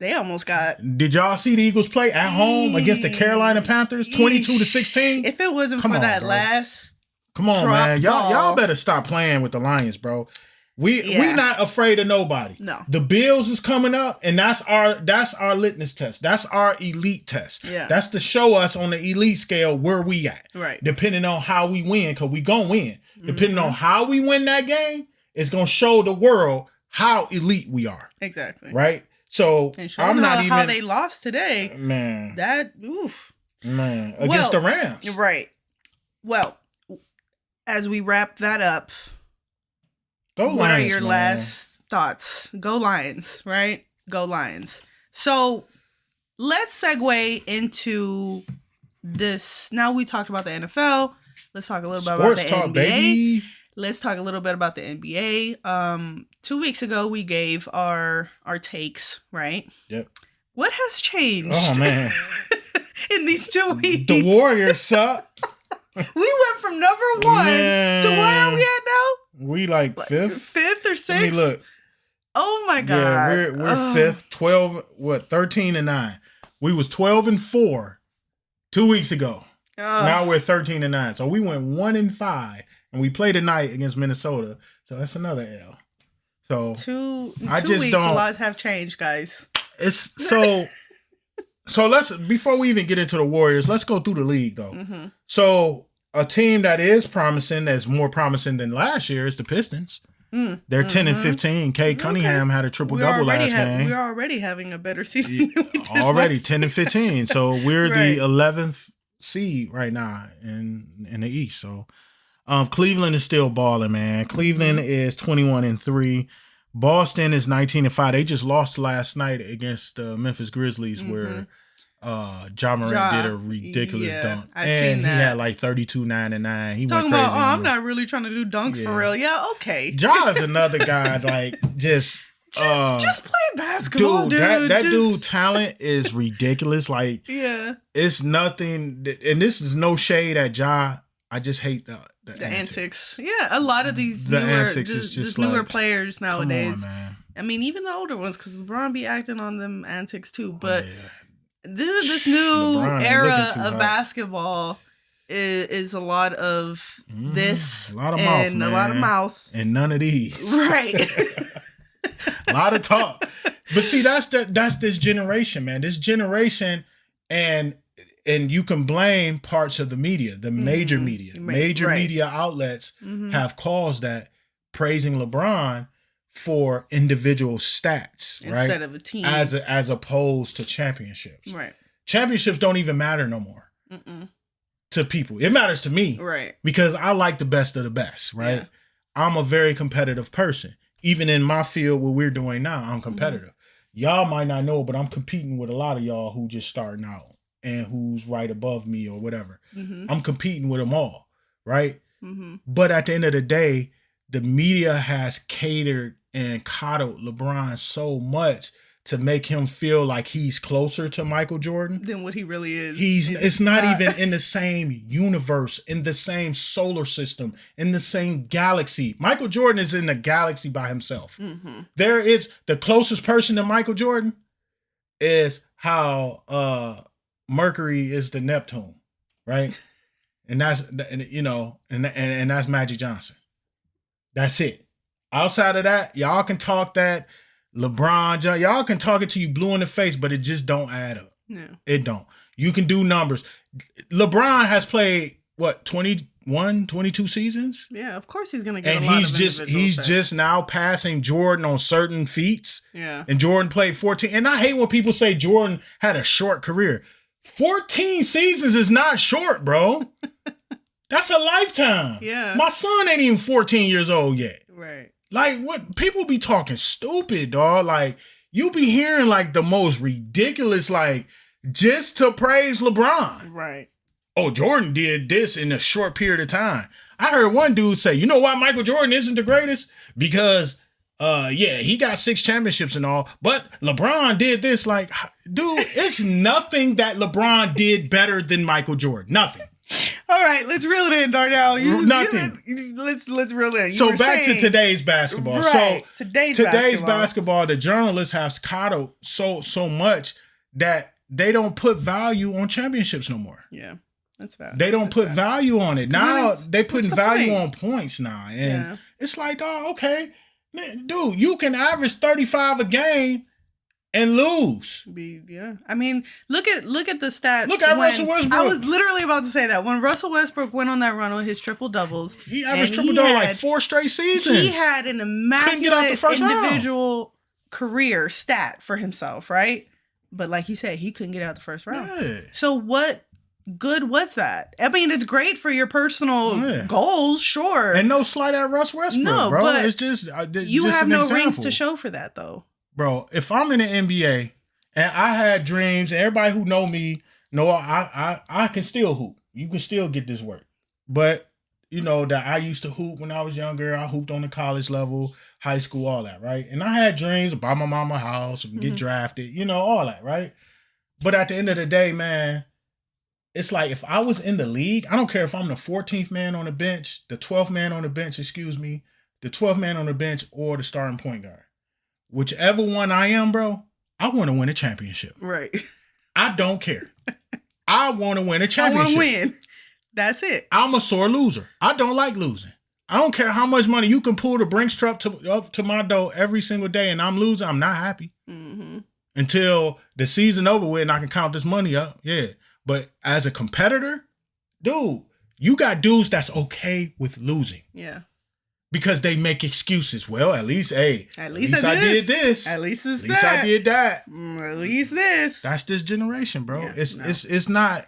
They almost got. Did y'all see the Eagles play at home against the Carolina Panthers, 22-16? If it wasn't for that last. Come on, man. Y'all better stop playing with the Lions, bro. We not afraid of nobody. No. The Bills is coming up, and that's our litmus test. That's our elite test. Yeah. That's to show us on the elite scale where we at. Right. Depending on how we win, because we gonna win. Depending on how we win that game, it's gonna show the world how elite we are. Exactly. Right? So I'm not even how they lost today. Man. Man. Against the Rams. Right. Well, as we wrap that up. What are your last thoughts? Go Lions, right? Go Lions. So let's segue into this. Now we talked about the NFL. Let's talk a little bit about the NBA. Baby. Let's talk a little bit about the NBA. 2 weeks ago, we gave our takes, right? Yep. What has changed? Oh, man. In these 2 weeks? The Warriors suck. We went from number 1 to where are we at now? We like 5th? 5th or 6th? Let me look. Oh my God. Yeah, we're 5th, 13-9. We was 12-4 2 weeks ago. Now we're 13-9. So we went 1-5 and we played tonight against Minnesota. So that's another L. So two weeks, a lot have changed, guys. It's so let's, before we even get into the Warriors, let's go through the league though. So a team that is promising, that's more promising than last year, is the Pistons. They're 10-15. Cade Cunningham had a triple-double last game. We're already having a better season than we did already 10-15. So we're the 11th seed right now in the East. So Cleveland is still balling, man. Cleveland is 21-3. Boston is 19-5. They just lost last night against the Memphis Grizzlies, where Ja Morant did a ridiculous dunk. Seen that. He had like 32-9-9. He talking went crazy. About, I'm not really trying to do dunks for real. Yeah, okay. Ja is another guy, like, just play basketball, dude. That dude's talent is ridiculous. Like, it's nothing. And this is no shade at Ja. I just hate the antics. Yeah, a lot of these newer players nowadays. Come on, man. I mean, even the older ones, because LeBron be acting on them antics too. But this new era of basketball is a lot of this, a lot of and mouth, a lot of mouth, and none of these. Right. A lot of talk. But see, that's this generation, man. This generation, and you can blame parts of the media, the major media. Major media outlets have caused that, praising LeBron for individual stats, instead of a team, as opposed to championships. Right. Championships don't even matter no more to people. It matters to me, right? Because I like the best of the best, right? Yeah. I'm a very competitive person. Even in my field, what we're doing now, I'm competitive. Y'all might not know, but I'm competing with a lot of y'all who just starting out and who's right above me or whatever. I'm competing with them all, right? But at the end of the day, the media has catered and coddled LeBron so much to make him feel like he's closer to Michael Jordan than what he really is. It's not even in the same universe, in the same solar system, in the same galaxy. Michael Jordan is in the galaxy by himself. There is the closest person to Michael Jordan is how Mercury is to Neptune. right? And that's and that's Magic Johnson. That's it. Outside of that, y'all can talk that LeBron, y'all can talk it to you blue in the face, but it just don't add up. No, it don't. You can do numbers. LeBron has played what 21, 22 seasons. Yeah, of course he's gonna get. And a lot he's just now passing Jordan on certain feats. Yeah, and Jordan played 14. And I hate when people say Jordan had a short career. 14 seasons is not short, bro. That's a lifetime. Yeah. My son ain't even 14 years old yet. Right. Like, what people be talking stupid, dog. Like, you be hearing like the most ridiculous, like, just to praise LeBron. Right. Oh, Jordan did this in a short period of time. I heard one dude say, you know why Michael Jordan isn't the greatest? Because he got 6 championships and all, but LeBron did this. Like, dude, it's nothing that LeBron did better than Michael Jordan. Nothing. All right, let's reel it in, Darnell. Nothing. Let's reel it in. So back to today's basketball. Right. So today's basketball, the journalists have coddled so much that they don't put value on championships no more. Yeah. That's bad. They don't put value on it. Now they putting value on points now. And it's like, oh, okay. Man, dude, you can average 35 a game and lose. I mean, look at the stats. Look at Russell Westbrook. I was literally about to say that. When Russell Westbrook went on that run with his triple doubles, he averaged triple double like 4 straight seasons. He had an immaculate individual career stat for himself, right? But like he said, he couldn't get out the first round. Yeah. So what good was that? I mean, it's great for your personal goals, sure. And no slight at Russ Westbrook, bro. But it's just you just have no rings to show for that, though. Bro, if I'm in the NBA and I had dreams, and everybody who know me know I can still hoop. You can still get this work. But, you know, that I used to hoop when I was younger. I hooped on the college level, high school, all that, right? And I had dreams of buy my mama a house, get drafted, you know, all that, right? But at the end of the day, man, it's like if I was in the league, I don't care if I'm the 14th man on the bench, the 12th man on the bench, the 12th man on the bench, or the starting point guard. Whichever one I am, bro, I want to win a championship. Right. I don't care. I want to win a championship. I want to win. That's it. I'm a sore loser. I don't like losing. I don't care how much money you can pull the Brinks truck up to my door every single day and I'm losing. I'm not happy. Mm-hmm. Until the season over with and I can count this money up. Yeah. But as a competitor, dude, you got dudes that's okay with losing. Yeah. Because they make excuses. Well, at least I did this. At least I did that. At least this. That's this generation, bro. Yeah, it's not,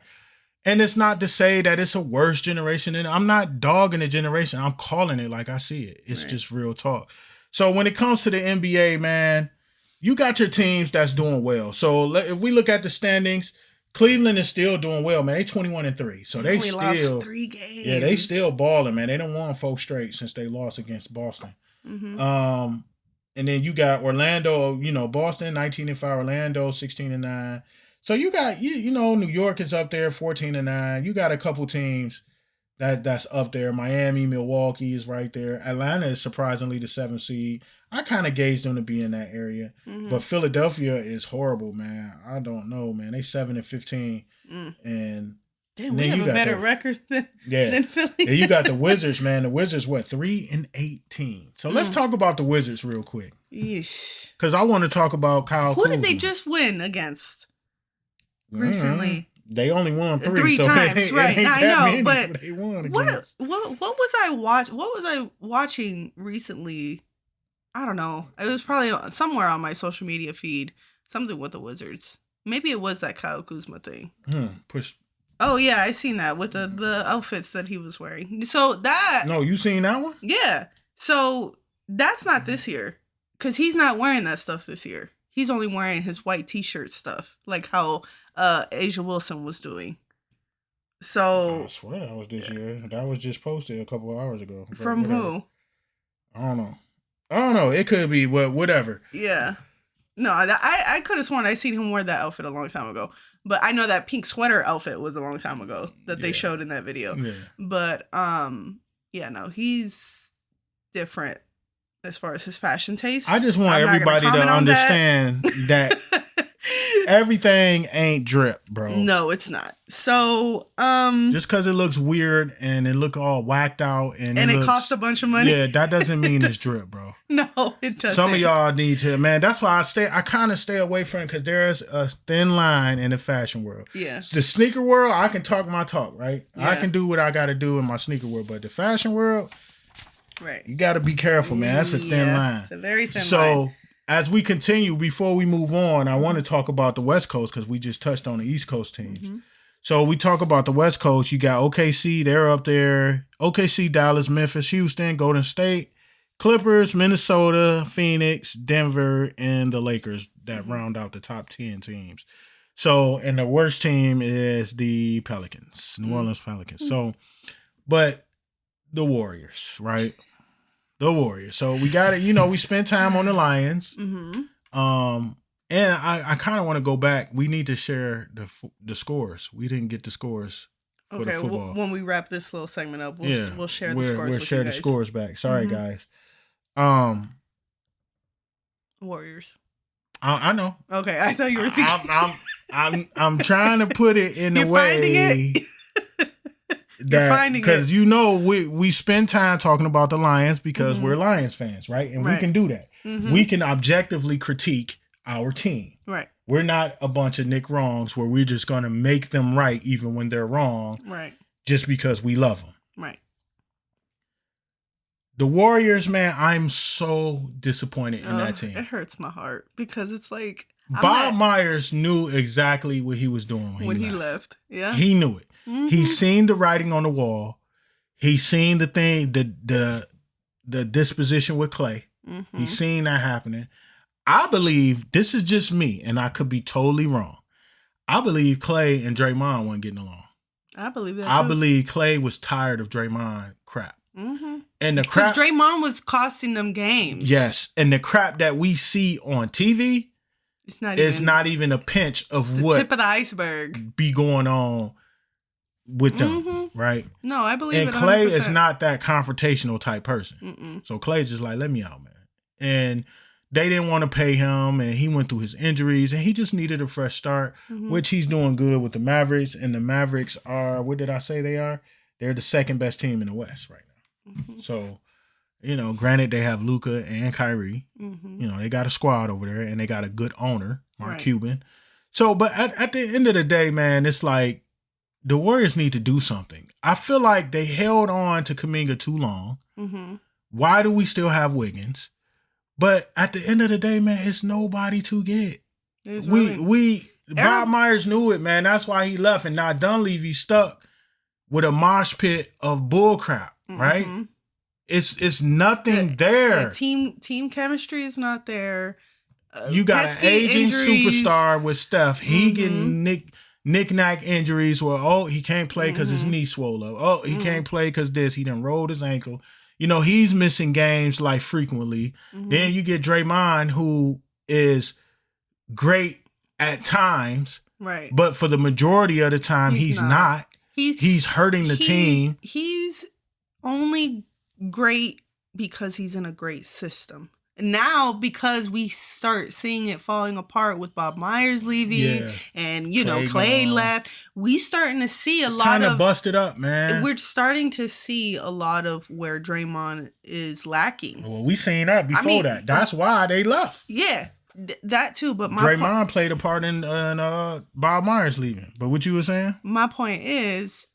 and it's not to say that it's a worse generation. And I'm not dogging the generation. I'm calling it like I see it. It's just real talk. So when it comes to the NBA, man, you got your teams that's doing well. So if we look at the standings, Cleveland is still doing well, man. They 21-3. So they only lost 3 games. Yeah, they still balling, man. They done won 4 straight since they lost against Boston. Mm-hmm. And then you got Orlando, you know, Boston 19-5, Orlando 16-9. So you got you know, New York is up there 14-9. You got a couple teams that's up there. Miami, Milwaukee is right there. Atlanta is surprisingly the 7th seed. I kind of gauged them to be in that area. Mm-hmm. But Philadelphia is horrible, man. I don't know, man. They 7-15. And damn, we have a better record than Philly. And you got the Wizards, man. The Wizards, 3-18. So let's talk about the Wizards real quick. Because I want to talk about Kyle Kuzma. Who did they just win against recently? They only won 3 times, right? I know, but they won what was I watching recently? I don't know. It was probably somewhere on my social media feed. Something with the Wizards. Maybe it was that Kyle Kuzma thing. Push. Oh yeah, I seen that with the outfits that he was wearing. So that. No, you seen that one? Yeah. So that's not this year, because he's not wearing that stuff this year. He's only wearing his white T-shirt stuff, like how Asia Wilson was doing. So I swear that was this year. That was just posted a couple of hours ago. From who? I don't know. It could be whatever. Yeah. No, I could have sworn I seen him wear that outfit a long time ago. But I know that pink sweater outfit was a long time ago that they showed in that video. Yeah. But no, he's different as far as his fashion taste. I just want everybody to understand that everything ain't drip, bro. No, it's not. So, just because it looks weird and it look all whacked out and it costs a bunch of money. Yeah, that doesn't mean it's drip, bro. No, it doesn't. Some of y'all need to, man. That's why I kind of stay away from it because there's a thin line in the fashion world. Yeah. The sneaker world, I can talk my talk, right? Yeah. I can do what I got to do in my sneaker world, but the fashion world, right? You got to be careful, man. That's a thin line. It's a very thin line. So, as we continue, before we move on, I want to talk about the West Coast because we just touched on the East Coast teams. Mm-hmm. So we talk about the West Coast. You got OKC, they're up there. OKC, Dallas, Memphis, Houston, Golden State, Clippers, Minnesota, Phoenix, Denver, and the Lakers that round out the top 10 teams. So, and the worst team is the Pelicans, New Orleans Pelicans. So, but the Warriors, right? The Warriors. So we got it. We spent time on the Lions. Mm-hmm. And I kind of want to go back. We need to share the scores. We didn't get the scores for the football. When we wrap this little segment up, we'll share the scores. We'll share the scores back. Sorry, guys. Warriors. I know. Okay, I thought you were thinking. I'm trying to put it in a way. Finding it. You're finding it. Because we spend time talking about the Lions because we're Lions fans, right? And we can do that. Mm-hmm. We can objectively critique our team. Right. We're not a bunch of Nick Wrongs where we're just going to make them right even when they're wrong. Right. Just because we love them. Right. The Warriors, man, I'm so disappointed in that team. It hurts my heart because it's like Bob Myers knew exactly what he was doing when he left. Yeah. He knew it. Mm-hmm. He's seen the writing on the wall. He's seen the thing, the disposition with Clay. Mm-hmm. He's seen that happening. I believe, this is just me, and I could be totally wrong. I believe Clay and Draymond weren't getting along. I believe that I believe Clay was tired of Draymond crap. Mm-hmm. And the crap, because Draymond was costing them games. Yes, and the crap that we see on TV, it's not even a pinch of what tip of the iceberg be going on with them, right? No, I believe and Clay is not that confrontational type person. Mm-mm. So Clay's just like, let me out, man. And they didn't want to pay him, and he went through his injuries, and he just needed a fresh start, which he's doing good with the Mavericks. And the Mavericks are, what did I say they are? They're the second best team in the West right now. Mm-hmm. So, granted, they have Luka and Kyrie. Mm-hmm. They got a squad over there, and they got a good owner, Mark Cuban. So, but at the end of the day, man, it's like the Warriors need to do something. I feel like they held on to Kuminga too long. Mm-hmm. Why do we still have Wiggins? But at the end of the day, man, it's nobody to get. Bob Myers knew it, man. That's why he left. And now Dunleavy stuck with a mosh pit of bullcrap, right? It's nothing there. The team chemistry is not there. You got an aging superstar with Steph. He getting knick-knack injuries where, he can't play because his knee swole up. He can't play because this. He done rolled his ankle. He's missing games like frequently. Then you get Draymond, who is great at times. Right. But for the majority of the time, he's not. He's hurting the team. He's only great because he's in a great system. Now, because we start seeing it falling apart with Bob Myers leaving and, Clay left, we starting to see a lot of... busted up, man. We're starting to see a lot of where Draymond is lacking. Well, we seen that before that. That's why they left. Yeah, that too. But Draymond played a part in Bob Myers leaving. But what you were saying? My point is,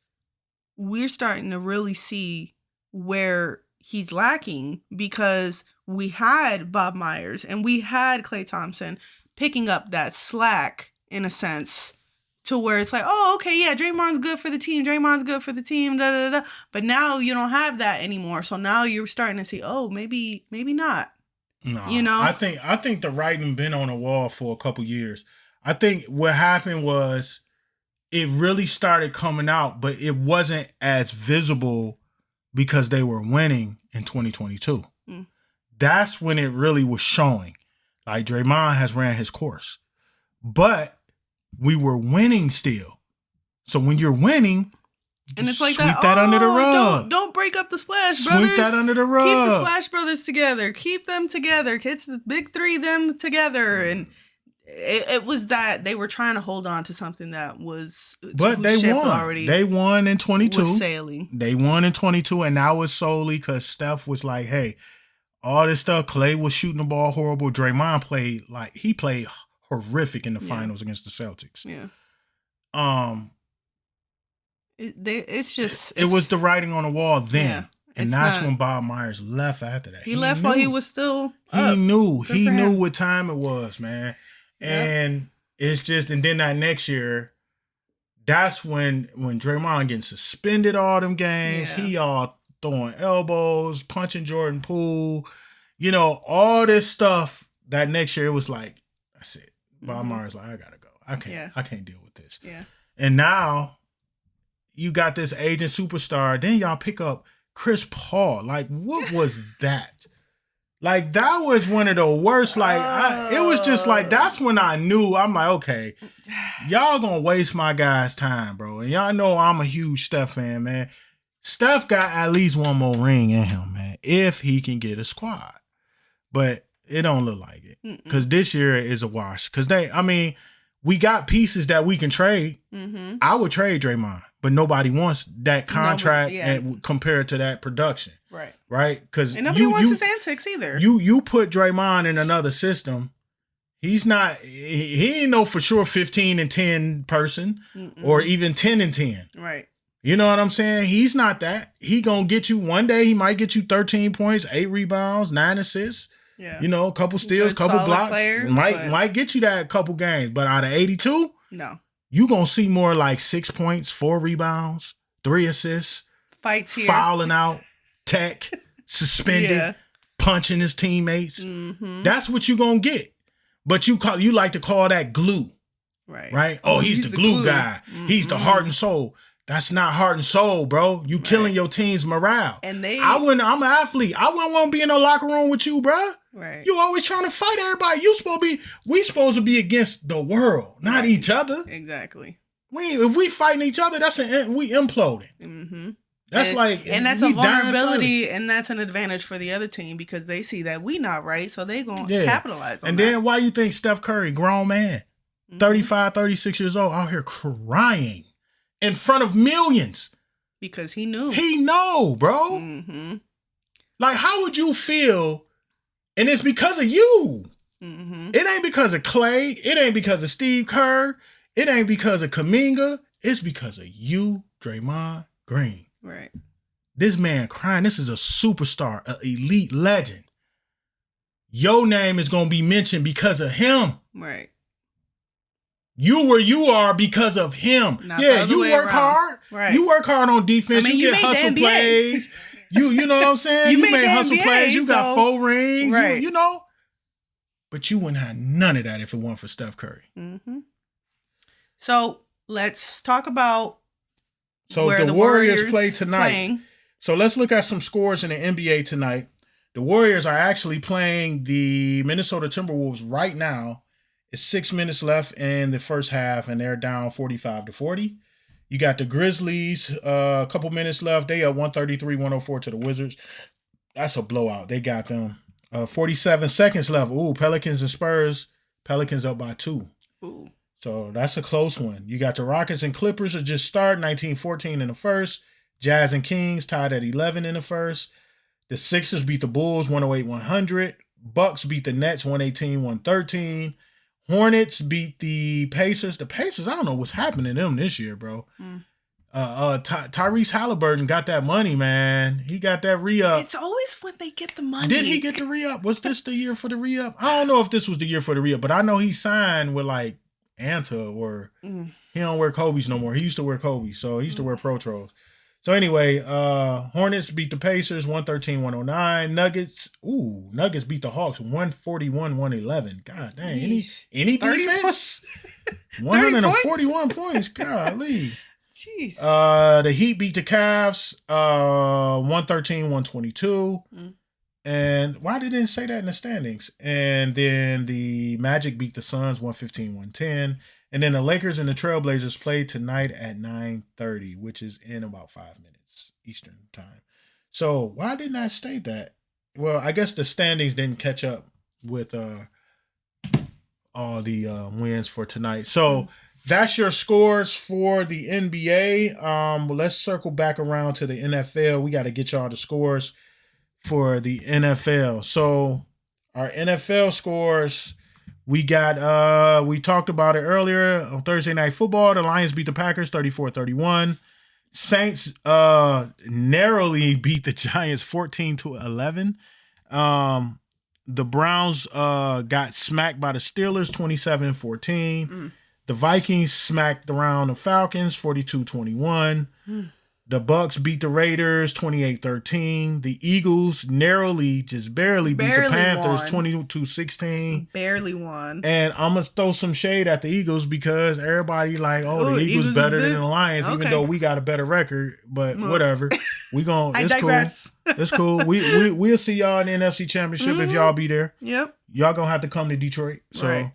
we're starting to really see where he's lacking because we had Bob Myers and we had Klay Thompson picking up that slack in a sense to where it's like, Draymond's good for the team. Da, da, da. But now you don't have that anymore. So now you're starting to see, maybe not. No, I think the writing been on the wall for a couple years. I think what happened was it really started coming out, but it wasn't as visible because they were winning in 2022. That's when it really was showing. Like Draymond has ran his course. But we were winning still. So when you're winning, and it's like sweep that under the rug. Don't break up the Splash Brothers. Sweep that under the rug. Keep the Splash Brothers together. Keep them together. It's the big three, them together. And it was that they were trying to hold on to something that was, but they won. They won in 22. Was sailing. They won in 22, and that was solely because Steph was like, hey, all this stuff. Clay was shooting the ball horrible. Draymond played horrific in the finals against the Celtics. Yeah. It was the writing on the wall then. Yeah, and that's when Bob Myers left after that. He left while he was still up. He knew what time it was, man. Yep. And it's just, and then that next year, that's when Draymond getting suspended all them games. Yeah. He all throwing elbows, punching Jordan Poole, all this stuff. That next year, it was like, that's it. Bob Myers like, I gotta go. I can't deal with this. Yeah. And now you got this aging superstar. Then y'all pick up Chris Paul. Like, what was that? Like, that was one of the worst. Like, it was just like, that's when I knew. I'm like, okay, y'all gonna waste my guy's time, bro. And y'all know I'm a huge Steph fan, man. Steph got at least one more ring in him, man, if he can get a squad. But it don't look like it. Because this year is a wash. Because we got pieces that we can trade. Mm-hmm. I would trade Draymond, but nobody wants that contract compared to that production. Right? Because nobody wants his antics either. You put Draymond in another system. He's not. He ain't no for sure 15 and 10 person or even 10 and 10. Right. You know what I'm saying? He's not that. He gonna get you one day. He might get you 13 points, 8 rebounds, 9 assists. Yeah. A couple steals, couple blocks. Player, might get you that couple games, but out of 82, no. You gonna see more like 6 points, 4 rebounds, 3 assists, fights here, fouling out, tech, suspended, punching his teammates. Mm-hmm. That's what you gonna get. But you like to call that glue, right? Oh, he's the glue guy. Mm-hmm. He's the heart and soul. That's not heart and soul, bro. You killing your team's morale. And I'm an athlete. I wouldn't want to be in a locker room with you, bro. Right. You always trying to fight everybody. We supposed to be against the world, not each other. Exactly. If we fighting each other, we imploding. Mm-hmm. That's that's a vulnerability, and that's an advantage for the other team because they see that we not right, so they gonna capitalize on that. And then why you think Steph Curry, grown man, 35, 36 years old, out here crying in front of millions? Because he knew. He know, bro. Mm-hmm. Like, how would you feel? And it's because of you. Mm-hmm. It ain't because of Clay. It ain't because of Steve Kerr. It ain't because of Kuminga. It's because of you, Draymond Green. Right. This man crying. This is a superstar, an elite legend. Your name is going to be mentioned because of him. Right. You where you are because of him. Not you work hard. Right. You work hard on defense. You get hustle plays. You know what I'm saying? you made hustle plays. You got 4 rings. Right. You know. But you wouldn't have none of that if it weren't for Steph Curry. Mm-hmm. So let's talk about where the Warriors play tonight. So let's look at some scores in the NBA tonight. The Warriors are actually playing the Minnesota Timberwolves right now. It's 6 minutes left in the first half, and they're down 45-40. You got the Grizzlies, a couple minutes left. They up 133-104 to the Wizards. That's a blowout. They got them. 47 seconds left. Ooh, Pelicans and Spurs. Pelicans up by 2. Ooh. So that's a close one. You got the Rockets and Clippers are just starting, 19-14 in the first. Jazz and Kings tied at 11 in the first. The Sixers beat the Bulls 108-100. Bucks beat the Nets 118-113. Hornets beat the Pacers. The Pacers, I don't know what's happening to them this year, bro. Tyrese Halliburton got that money, man. He got that re-up. It's always when they get the money. Did he get the re-up? Was this the year for the re-up? I don't know if this was the year for the re-up, but I know he signed with like Anta or he don't wear Kobe's no more. He used to wear Kobe's, so he used to wear Pro Trolls. So anyway, Hornets beat the Pacers 113-109. Nuggets beat the Hawks 141-111. God dang, any defense? 141 points. Golly. Jeez. The Heat beat the Cavs 113-122. And why they didn't say that in the standings? And then the Magic beat the Suns 115-110. And then the Lakers and the Trailblazers play tonight at 9:30, which is in about 5 minutes Eastern time. So why didn't I state that? Well, I guess the standings didn't catch up with all the wins for tonight. So that's your scores for the NBA. Let's circle back around to the NFL. We got to get y'all the scores for the NFL. So our NFL scores, we got we talked about it earlier on Thursday Night Football. The Lions beat the Packers 34-31. Saints narrowly beat the Giants 14-11. The Browns got smacked by the Steelers 27-14. The Vikings smacked around the Falcons 42-21. The Bucks beat the Raiders 28-13. The Eagles narrowly, just barely beat the Panthers 22-16. Barely won. And I'm going to throw some shade at the Eagles because everybody like, the Eagles better than the Lions, even though we got a better record. But whatever. We gonna, it's digress. Cool. It's cool. We'll see y'all in the NFC Championship if y'all be there. Yep. Y'all going to have to come to Detroit. So. Right.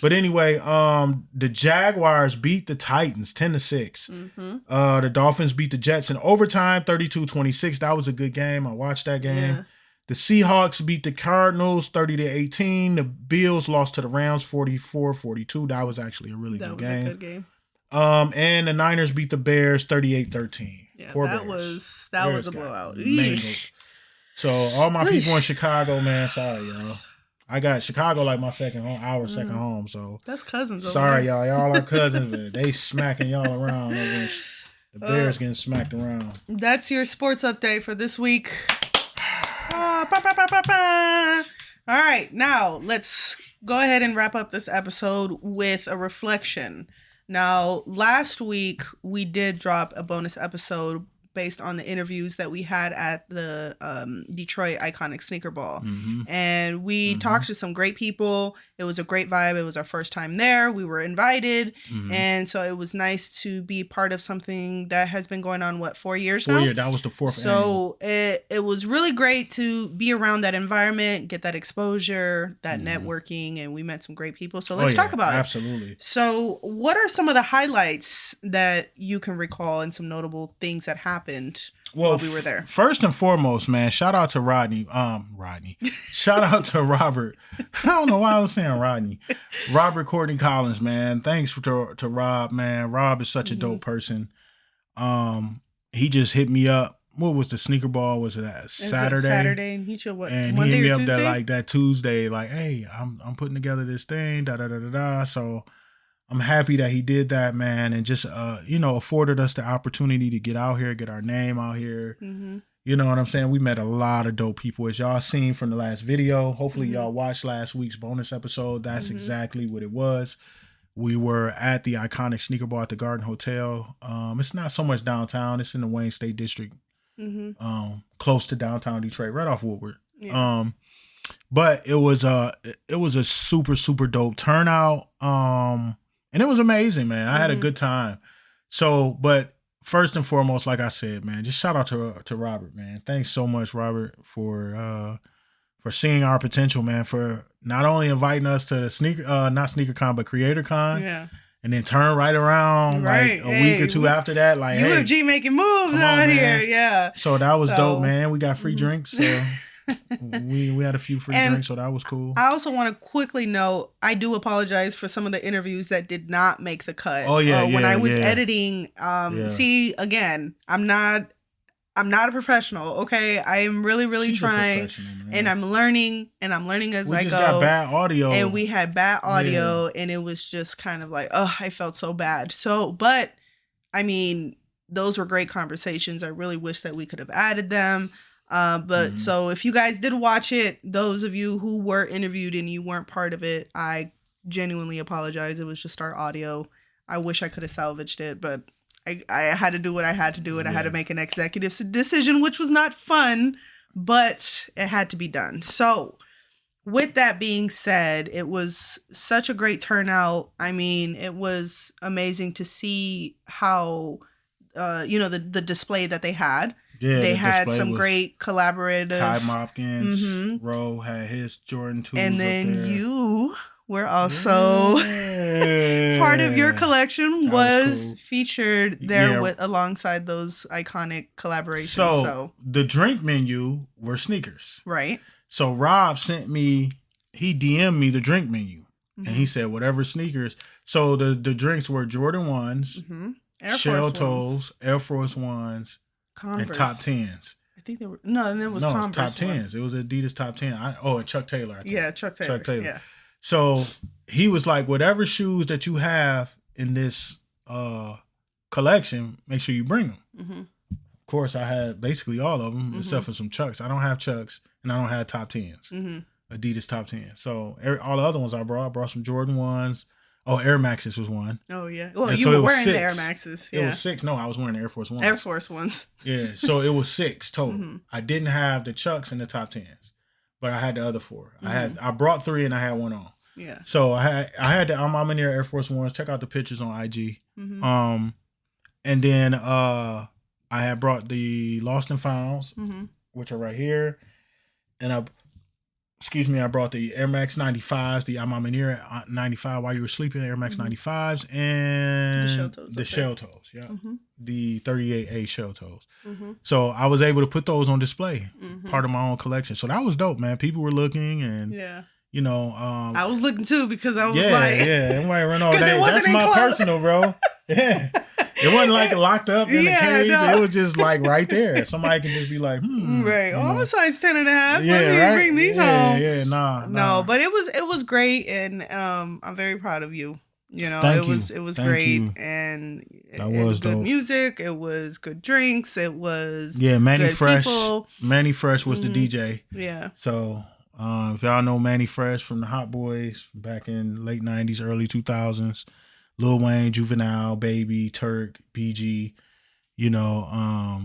But anyway, the Jaguars beat the Titans 10-6. The Dolphins beat the Jets in overtime 32-26. That was a good game. I watched that game. Yeah. The Seahawks beat the Cardinals 30-18. The Bills lost to the Rams 44-42. That was actually a really good game. That was a good game. And the Niners beat the Bears 38-13. Yeah, that was a blowout. So all my people in Chicago, man, sorry, y'all. I got Chicago like my second home, so that's cousins. Sorry, y'all. Y'all are cousins, but they smacking y'all around. The Bears getting smacked around. That's your sports update for this week. All right, now let's go ahead and wrap up this episode with a reflection. Now, last week we did drop a bonus episode based on the interviews that we had at the Detroit Iconic Sneaker Ball. And we talked to some great people. It was a great vibe. It was our first time there. We were invited. And so it was nice to be part of something that has been going on, 4 years now? 4 years. That was the fourth annual. It was really great to be around that environment, get that exposure, that networking, and we met some great people. So let's talk about it. Absolutely. So what are some of the highlights that you can recall and some notable things that happened while we were there? First and foremost, man, shout out to Rodney. Shout out to Robert. I don't know why I was saying Rodney. Robert Courtney Collins, man. Thanks to Rob, man. Rob is such a dope person. He just hit me up. What was the sneaker ball? Was it that Saturday? Saturday, and he showed and Monday he hit or me Tuesday? up that Tuesday, like, hey, I'm putting together this thing, So I'm happy that he did that, man, and just afforded us the opportunity to get out here, get our name out here. You know what I'm saying? We met a lot of dope people, as y'all seen from the last video. Hopefully y'all watched last week's bonus episode. That's exactly what it was. We were at the iconic sneaker bar at the Garden Hotel. It's not so much downtown. It's in the Wayne State District, close to downtown Detroit, right off Woodward. Yeah. But it was a super, super dope turnout. And it was amazing, man. I had a good time. So, but first and foremost, like I said, man, just shout out to Robert, man. Thanks so much, Robert, for seeing our potential, man, for not only inviting us to the not SneakerCon, but CreatorCon. Yeah. And then turn right around like a week or two after that. Like, UFG making moves out here. Yeah. So that was dope, man. We got free drinks. So we had a few free drinks, so that was cool. I also want to quickly note, I do apologize for some of the interviews that did not make the cut. Oh yeah, when I was editing, see, again, I'm not a professional. Okay, I am really She's trying, and I'm learning as I go. We just got bad audio, and we had bad audio, and it was just kind of like, I felt so bad. So, but I mean, those were great conversations. I really wish that we could have added them. But so if you guys did watch it, those of you who were interviewed and you weren't part of it, I genuinely apologize. It was just our audio. I wish I could have salvaged it, but I had to do what I had to do, and I had to make an executive decision, which was not fun, but it had to be done. So with that being said, it was such a great turnout. I mean, it was amazing to see how, the display that they had. Yeah, they had some great collaborative. Ty Mopkins, Roe had his Jordan 2s, and then you were also part of your collection was cool. Featured there alongside those iconic collaborations. So the drink menu were sneakers, right? So Rob sent me, he DM'd me the drink menu. And he said, whatever sneakers. So the drinks were Jordan 1s, Shell Toes, Air Force 1s, Converse. And top 10s. I think they were, and it was Converse. Top 10s. It was Adidas top 10. And Chuck Taylor. I think. Yeah, Chuck Taylor. Yeah. So he was like, whatever shoes that you have in this collection, make sure you bring them. Of course, I had basically all of them except for some Chucks. I don't have Chucks and I don't have top 10s. Adidas top 10. So all the other ones I brought some Jordan 1s. Oh, Air Maxes was one. Oh, yeah. Well, and you were wearing the Air Maxes. Yeah. It was 6. No, I was wearing the Air Force 1s. Air Force 1s. Yeah. So it was 6 total. I didn't have the Chucks and the top 10s, but I had the other 4. I brought 3 and I had 1 on. Yeah. So I had the I'm in there Air Force 1s. Check out the pictures on IG. And then I had brought the Lost and Founds, which are right here. And I brought the Air Max 95s, the I'm in here 95 while you were sleeping, Air Max 95s, and the Shell Toes. Yeah. The 38A Shell Toes. So I was able to put those on display, part of my own collection. So that was dope, man. People were looking and you know, I was looking too because I was like, everybody run all day. That's my personal, bro. Yeah. It wasn't like locked up in the cage. No. It was just like right there. Somebody can just be like, right. Oh, I'm a size 10 and a half. Let me bring these home. Yeah, nah. No, but it was great, and I'm very proud of you. You know, it was great, and it was good music. It was good drinks. It was Manny good Fresh. People. Manny Fresh was the DJ. Yeah. So if y'all know Manny Fresh from the Hot Boys back in late 90s, early 2000s. Lil Wayne, Juvenile, Baby, Turk, BG, you know,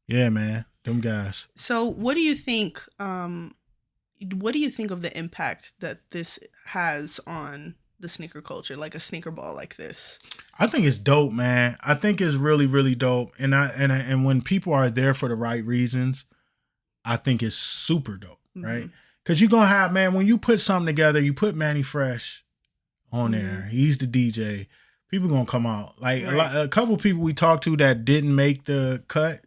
yeah, man, them guys. So what do you think of the impact that this has on the sneaker culture, like a sneaker ball like this? I think it's dope, man. I think it's really, really dope. And when people are there for the right reasons, I think it's super dope, right? Because you're going to have, man, when you put something together, you put Manny Fresh on there. He's the DJ. People gonna come out. Like a couple people we talked to that didn't make the cut,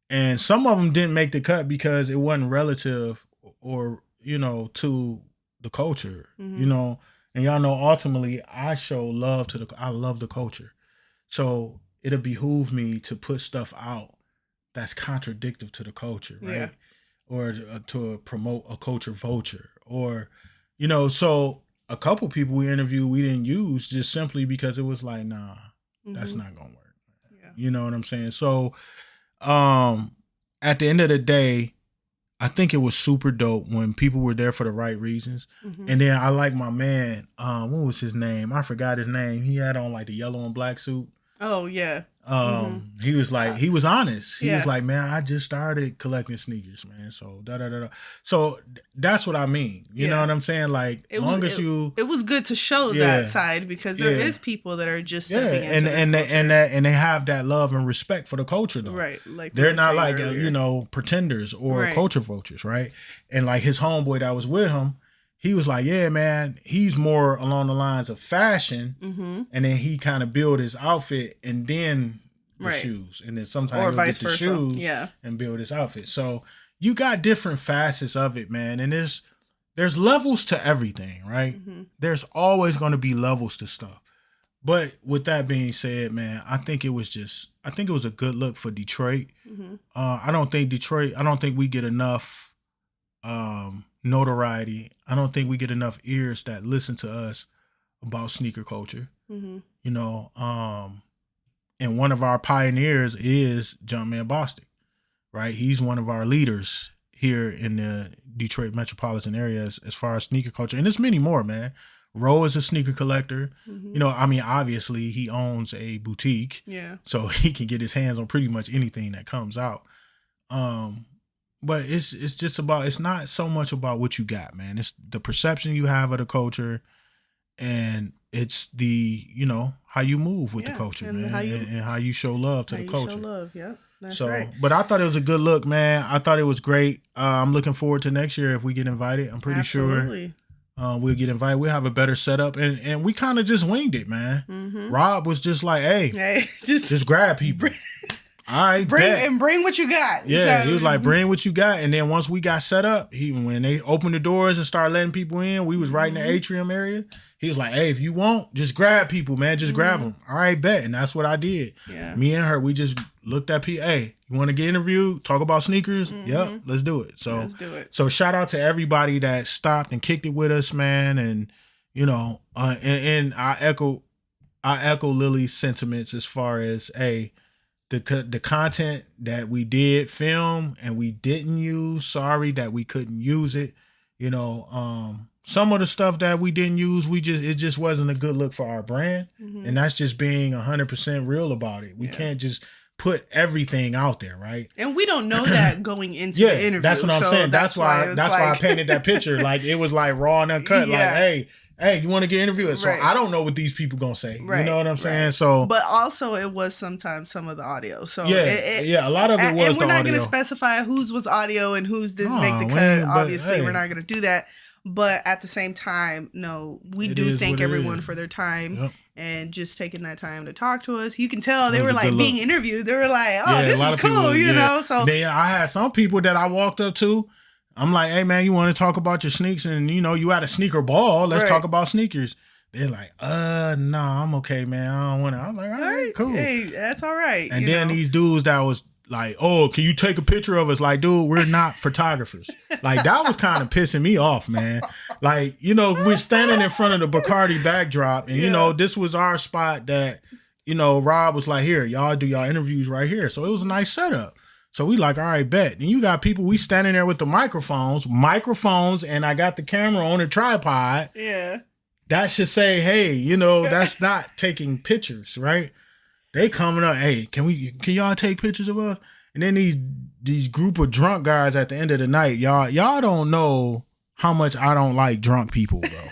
and some of them didn't make the cut because it wasn't relative or to the culture, And y'all know ultimately I show love I love the culture, so it'll behoove me to put stuff out that's contradictory to the culture, right? Or to promote a culture vulture, or so. A couple people we interviewed we didn't use just simply because it was like, nah, that's not gonna work. Yeah. You know what I'm saying? So at the end of the day, I think it was super dope when people were there for the right reasons. And then I like my man, what was his name? I forgot his name. He had on like the yellow and black suit. Oh yeah. He was like, he was honest. He was like, man, I just started collecting sneakers, man. So So that's what I mean. You know what I'm saying? Like, it was good to show that side because there is people that are just stepping into and they have that love and respect for the culture though. Right. Like they're not like pretenders or culture vultures, right? And like his homeboy that was with him, he was like, yeah, man, he's more along the lines of fashion. And then he kind of build his outfit and then the shoes. And then sometimes he'll get the shoes and build his outfit. So you got different facets of it, man. And there's levels to everything, right? There's always going to be levels to stuff. But with that being said, man, I think it was a good look for Detroit. I don't think we get enough notoriety. I don't think we get enough ears that listen to us about sneaker culture. And one of our pioneers is Jumpman Bostic, right? He's one of our leaders here in the Detroit metropolitan area as far as sneaker culture. And there's many more, man. Roe is a sneaker collector. Obviously he owns a boutique. Yeah. So he can get his hands on pretty much anything that comes out. But it's not so much about what you got, man. It's the perception you have of the culture, and it's the, how you move with the culture, and man, and how you show love to the culture. Show love, that's right. But I thought it was a good look, man. I thought it was great. I'm looking forward to next year if we get invited. I'm pretty sure we'll get invited. We'll have a better setup, and we kind of just winged it, man. Rob was just like, hey, just grab people. All right, bring what you got. Yeah, he was like, bring what you got. And then once we got set up, when they opened the doors and started letting people in, we was right in the atrium area. He was like, hey, if you want, just grab people, man. Just grab them. All right, bet. And that's what I did. Yeah. Me and her, we just looked at people. Hey, you want to get interviewed? Talk about sneakers? Yep, let's do it. So, let's do it. So shout out to everybody that stopped and kicked it with us, man. And, you know, and I echo Lily's sentiments as far as, hey, the content that we did film and we didn't use, sorry that we couldn't use it. You know, some of the stuff that we didn't use, it just wasn't a good look for our brand. And that's just being 100% real about it. We can't just put everything out there, right? And we don't know that going into the interview. That's what I'm saying. That's why I painted that picture. Like, it was like raw and uncut. Like, hey, you want to get interviewed? So I don't know what these people gonna say. You know what I'm saying? So, but also it was sometimes some of the audio. So a lot of it was. And we're not going to specify whose was audio and whose didn't make the cut. Obviously, we're not going to do that. But at the same time, no, we do thank everyone for their time and just taking that time to talk to us. You can tell they were like being interviewed. They were like, "Oh, this is cool," you know. So I had some people that I walked up to. I'm like, hey, man, you want to talk about your sneaks? And, you know, you at a sneaker ball. Let's talk about sneakers. They're like, no, I'm okay, man. I don't want to. I'm like, all right, cool. Hey, that's all right. And then these dudes that was like, oh, can you take a picture of us? Like, dude, we're not photographers. Like, that was kind of pissing me off, man. Like, you know, we're standing in front of the Bacardi backdrop. And, you know, this was our spot that, you know, Rob was like, here, y'all do y'all interviews right here. So it was a nice setup. So we like, all right, bet. And you got people, we standing there with the microphones, and I got the camera on a tripod. Yeah. That should say, hey, you know, that's not taking pictures, right? They coming up, hey, can y'all take pictures of us? And then these group of drunk guys at the end of the night, y'all don't know how much I don't like drunk people, bro.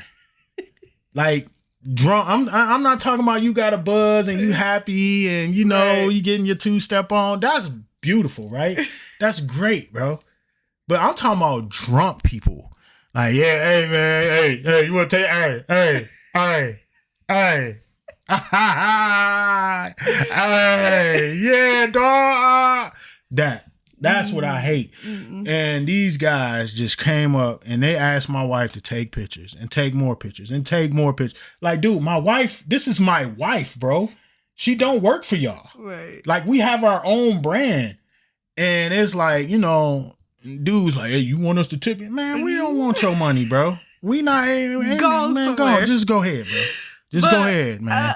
Like, drunk, I'm not talking about you got a buzz and you happy and, you know, you getting your 2-step on. That's beautiful, right? That's great, bro. But I'm talking about drunk people. Like, yeah, hey, man, hey, you want to take, hey, yeah, dog. That's what I hate. And these guys just came up and they asked my wife to take pictures and take more pictures and take more pictures. Like, dude, my wife, this is my wife, bro. She don't work for y'all. Right. Like, we have our own brand. And it's like, you know, dudes like, hey, you want us to tip you? Man, we don't want your money, bro. We not, just go ahead, bro. Go ahead, man.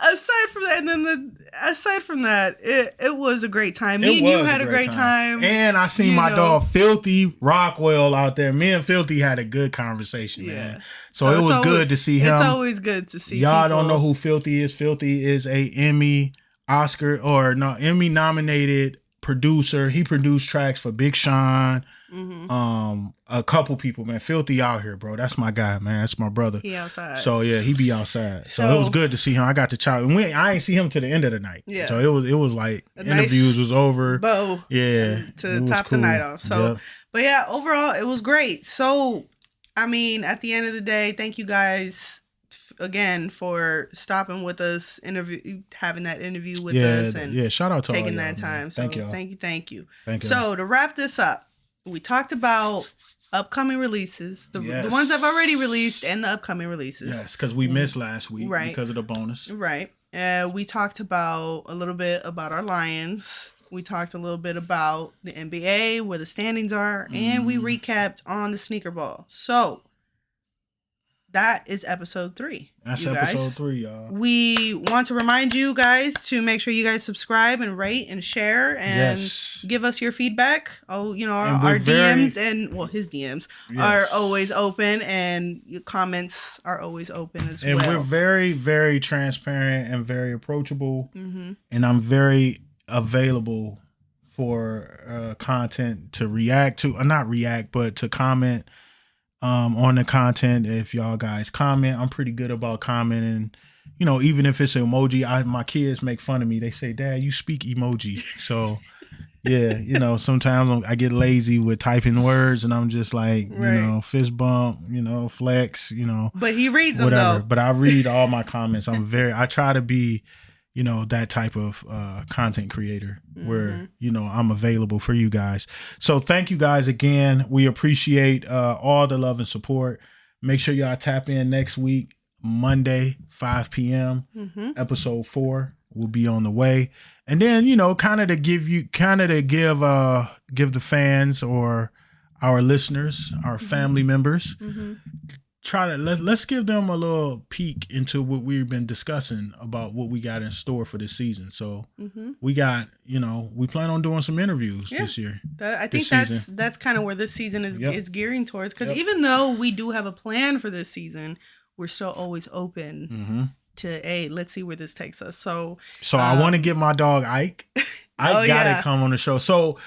Aside from that, it was a great time. Me and you had a great time. And I seen my dog Filthy Rockwell out there. Me and Filthy had a good conversation, man. So it was good to see him. It's always good to see y'all people. Don't know who Filthy is. Filthy is a Emmy nominated producer. He produced tracks for Big Sean. A couple people, man. Filthy out here, bro. That's my guy, man. That's my brother. He outside. So yeah, he be outside. So it was good to see him. I got to chat, and I ain't see him to the end of the night. Yeah. So it was like interviews was over. Bow. Yeah. To top the night off. So, but yeah, overall it was great. So, I mean, at the end of the day, thank you guys again for stopping with us, having that interview with us, and shout out to taking all that time. Man. So thank you. So to wrap this up, we talked about upcoming releases, the ones that have already released and the upcoming releases. Yes, because we missed last week because of the bonus. Right. We talked about a little bit about our Lions. We talked a little bit about the NBA, where the standings are, and we recapped on the sneaker ball. So that is episode 3. That's episode 3, y'all. We want to remind you guys to make sure you guys subscribe and rate and share and give us your feedback. Oh, you know, our DMs his DMs are always open, and your comments are always open as well. And we're very, very transparent and very approachable. And I'm very available for content to react to, not react, but to comment on the content. If y'all guys comment, I'm pretty good about commenting. You know, even if it's an emoji, my kids make fun of me. They say, Dad, you speak emoji. So yeah, you know, sometimes I get lazy with typing words, and I'm just like, you know, fist bump, you know, flex, you know. But he reads them though. But I read all my comments. I try to be, you know, that type of content creator where, you know, I'm available for you guys. So thank you guys again. We appreciate all the love and support. Make sure y'all tap in next week. Monday, 5 p.m. Episode 4 will be on the way. And then, kind of to give the fans or our listeners, our family members, let's give them a little peek into what we've been discussing about what we got in store for this season. So we got, we plan on doing some interviews this year. I think that's kind of where this season is gearing towards. Because even though we do have a plan for this season, we're still always open to, hey, let's see where this takes us. So I want to get my dog Ike. Ike gotta come on the show. So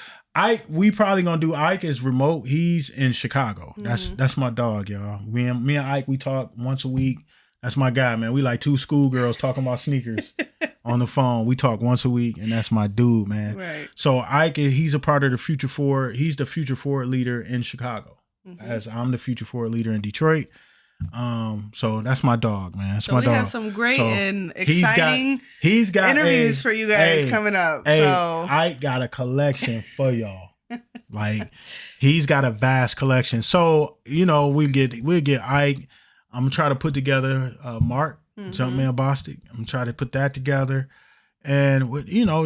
we probably gonna do Ike as remote. He's in Chicago. That's my dog, y'all. Me and Ike, we talk once a week. That's my guy, man. We like two schoolgirls talking about sneakers on the phone. We talk once a week, and that's my dude, man. Right. So Ike, he's a part of the Future Forward. He's the Future Forward leader in Chicago, as I'm the Future Forward leader in Detroit. So that's my dog, man. That's my dog. We have some great and exciting interviews for you guys coming up. So Ike got a collection for y'all. Like, he's got a vast collection. So, we'll get Ike. I'm gonna try to put together Mark, Jumpman Bostic. I'm gonna try to put that together. And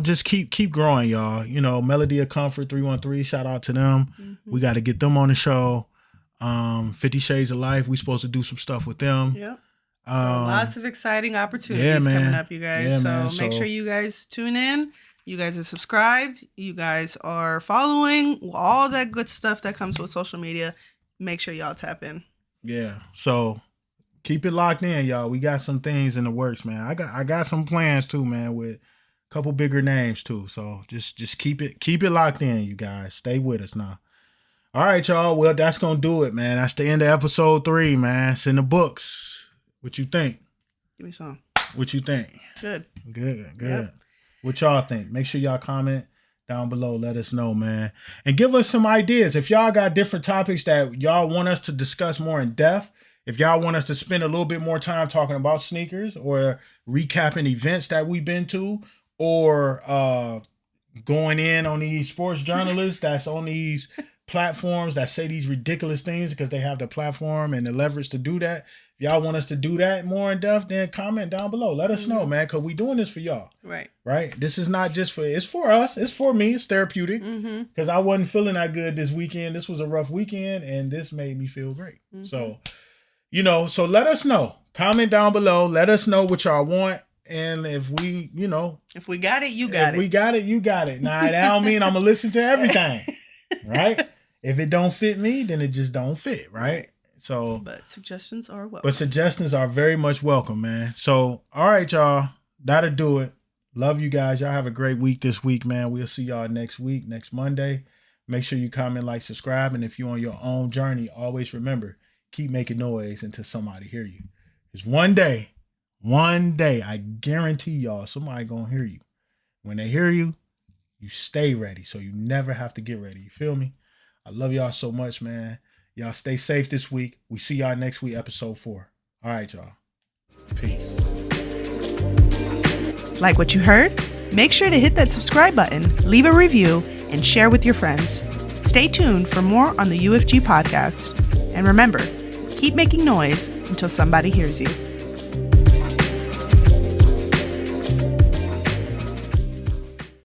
just keep growing, y'all. Melody of Comfort 313, shout out to them. We got to get them on the show. 50 Shades of Life, we supposed to do some stuff with them. Yep. So lots of exciting opportunities coming up, you guys. Make sure you guys tune in. You guys are subscribed. You guys are following. All that good stuff that comes with social media. Make sure y'all tap in. Yeah. So keep it locked in, y'all. We got some things in the works, man. I got some plans too, man, with a couple bigger names too. So just keep it locked in, you guys. Stay with us now. All right, y'all. Well, that's going to do it, man. That's the end of episode 3, man. It's in the books. What you think? Give me some. What you think? Good. Yep. What y'all think? Make sure y'all comment down below. Let us know, man. And give us some ideas. If y'all got different topics that y'all want us to discuss more in depth, if y'all want us to spend a little bit more time talking about sneakers or recapping events that we've been to, or going in on these sports journalists that's on these platforms that say these ridiculous things because they have the platform and the leverage to do that. If y'all want us to do that more in depth, then comment down below. Let us know, man, because we doing this for y'all. Right? This is not just it's for us. It's for me. It's therapeutic. Because I wasn't feeling that good this weekend. This was a rough weekend, and this made me feel great. So, so let us know. Comment down below. Let us know what y'all want. And if we, if we got it, you got it. If we got it, you got it. Now, that don't mean I'm going to listen to everything. Right? If it don't fit me, then it just don't fit, right? So, but suggestions are welcome. But suggestions are very much welcome, man. So, all right, y'all. That'll do it. Love you guys. Y'all have a great week this week, man. We'll see y'all next week, next Monday. Make sure you comment, like, subscribe. And if you're on your own journey, always remember, keep making noise until somebody hear you. Because one day, I guarantee y'all, somebody gonna hear you. When they hear you, you stay ready. So you never have to get ready. You feel me? I love y'all so much, man. Y'all stay safe this week. We see y'all next week, episode 4. All right, y'all. Peace. Like what you heard? Make sure to hit that subscribe button, leave a review, and share with your friends. Stay tuned for more on the UFG Podcast. And remember, keep making noise until somebody hears you.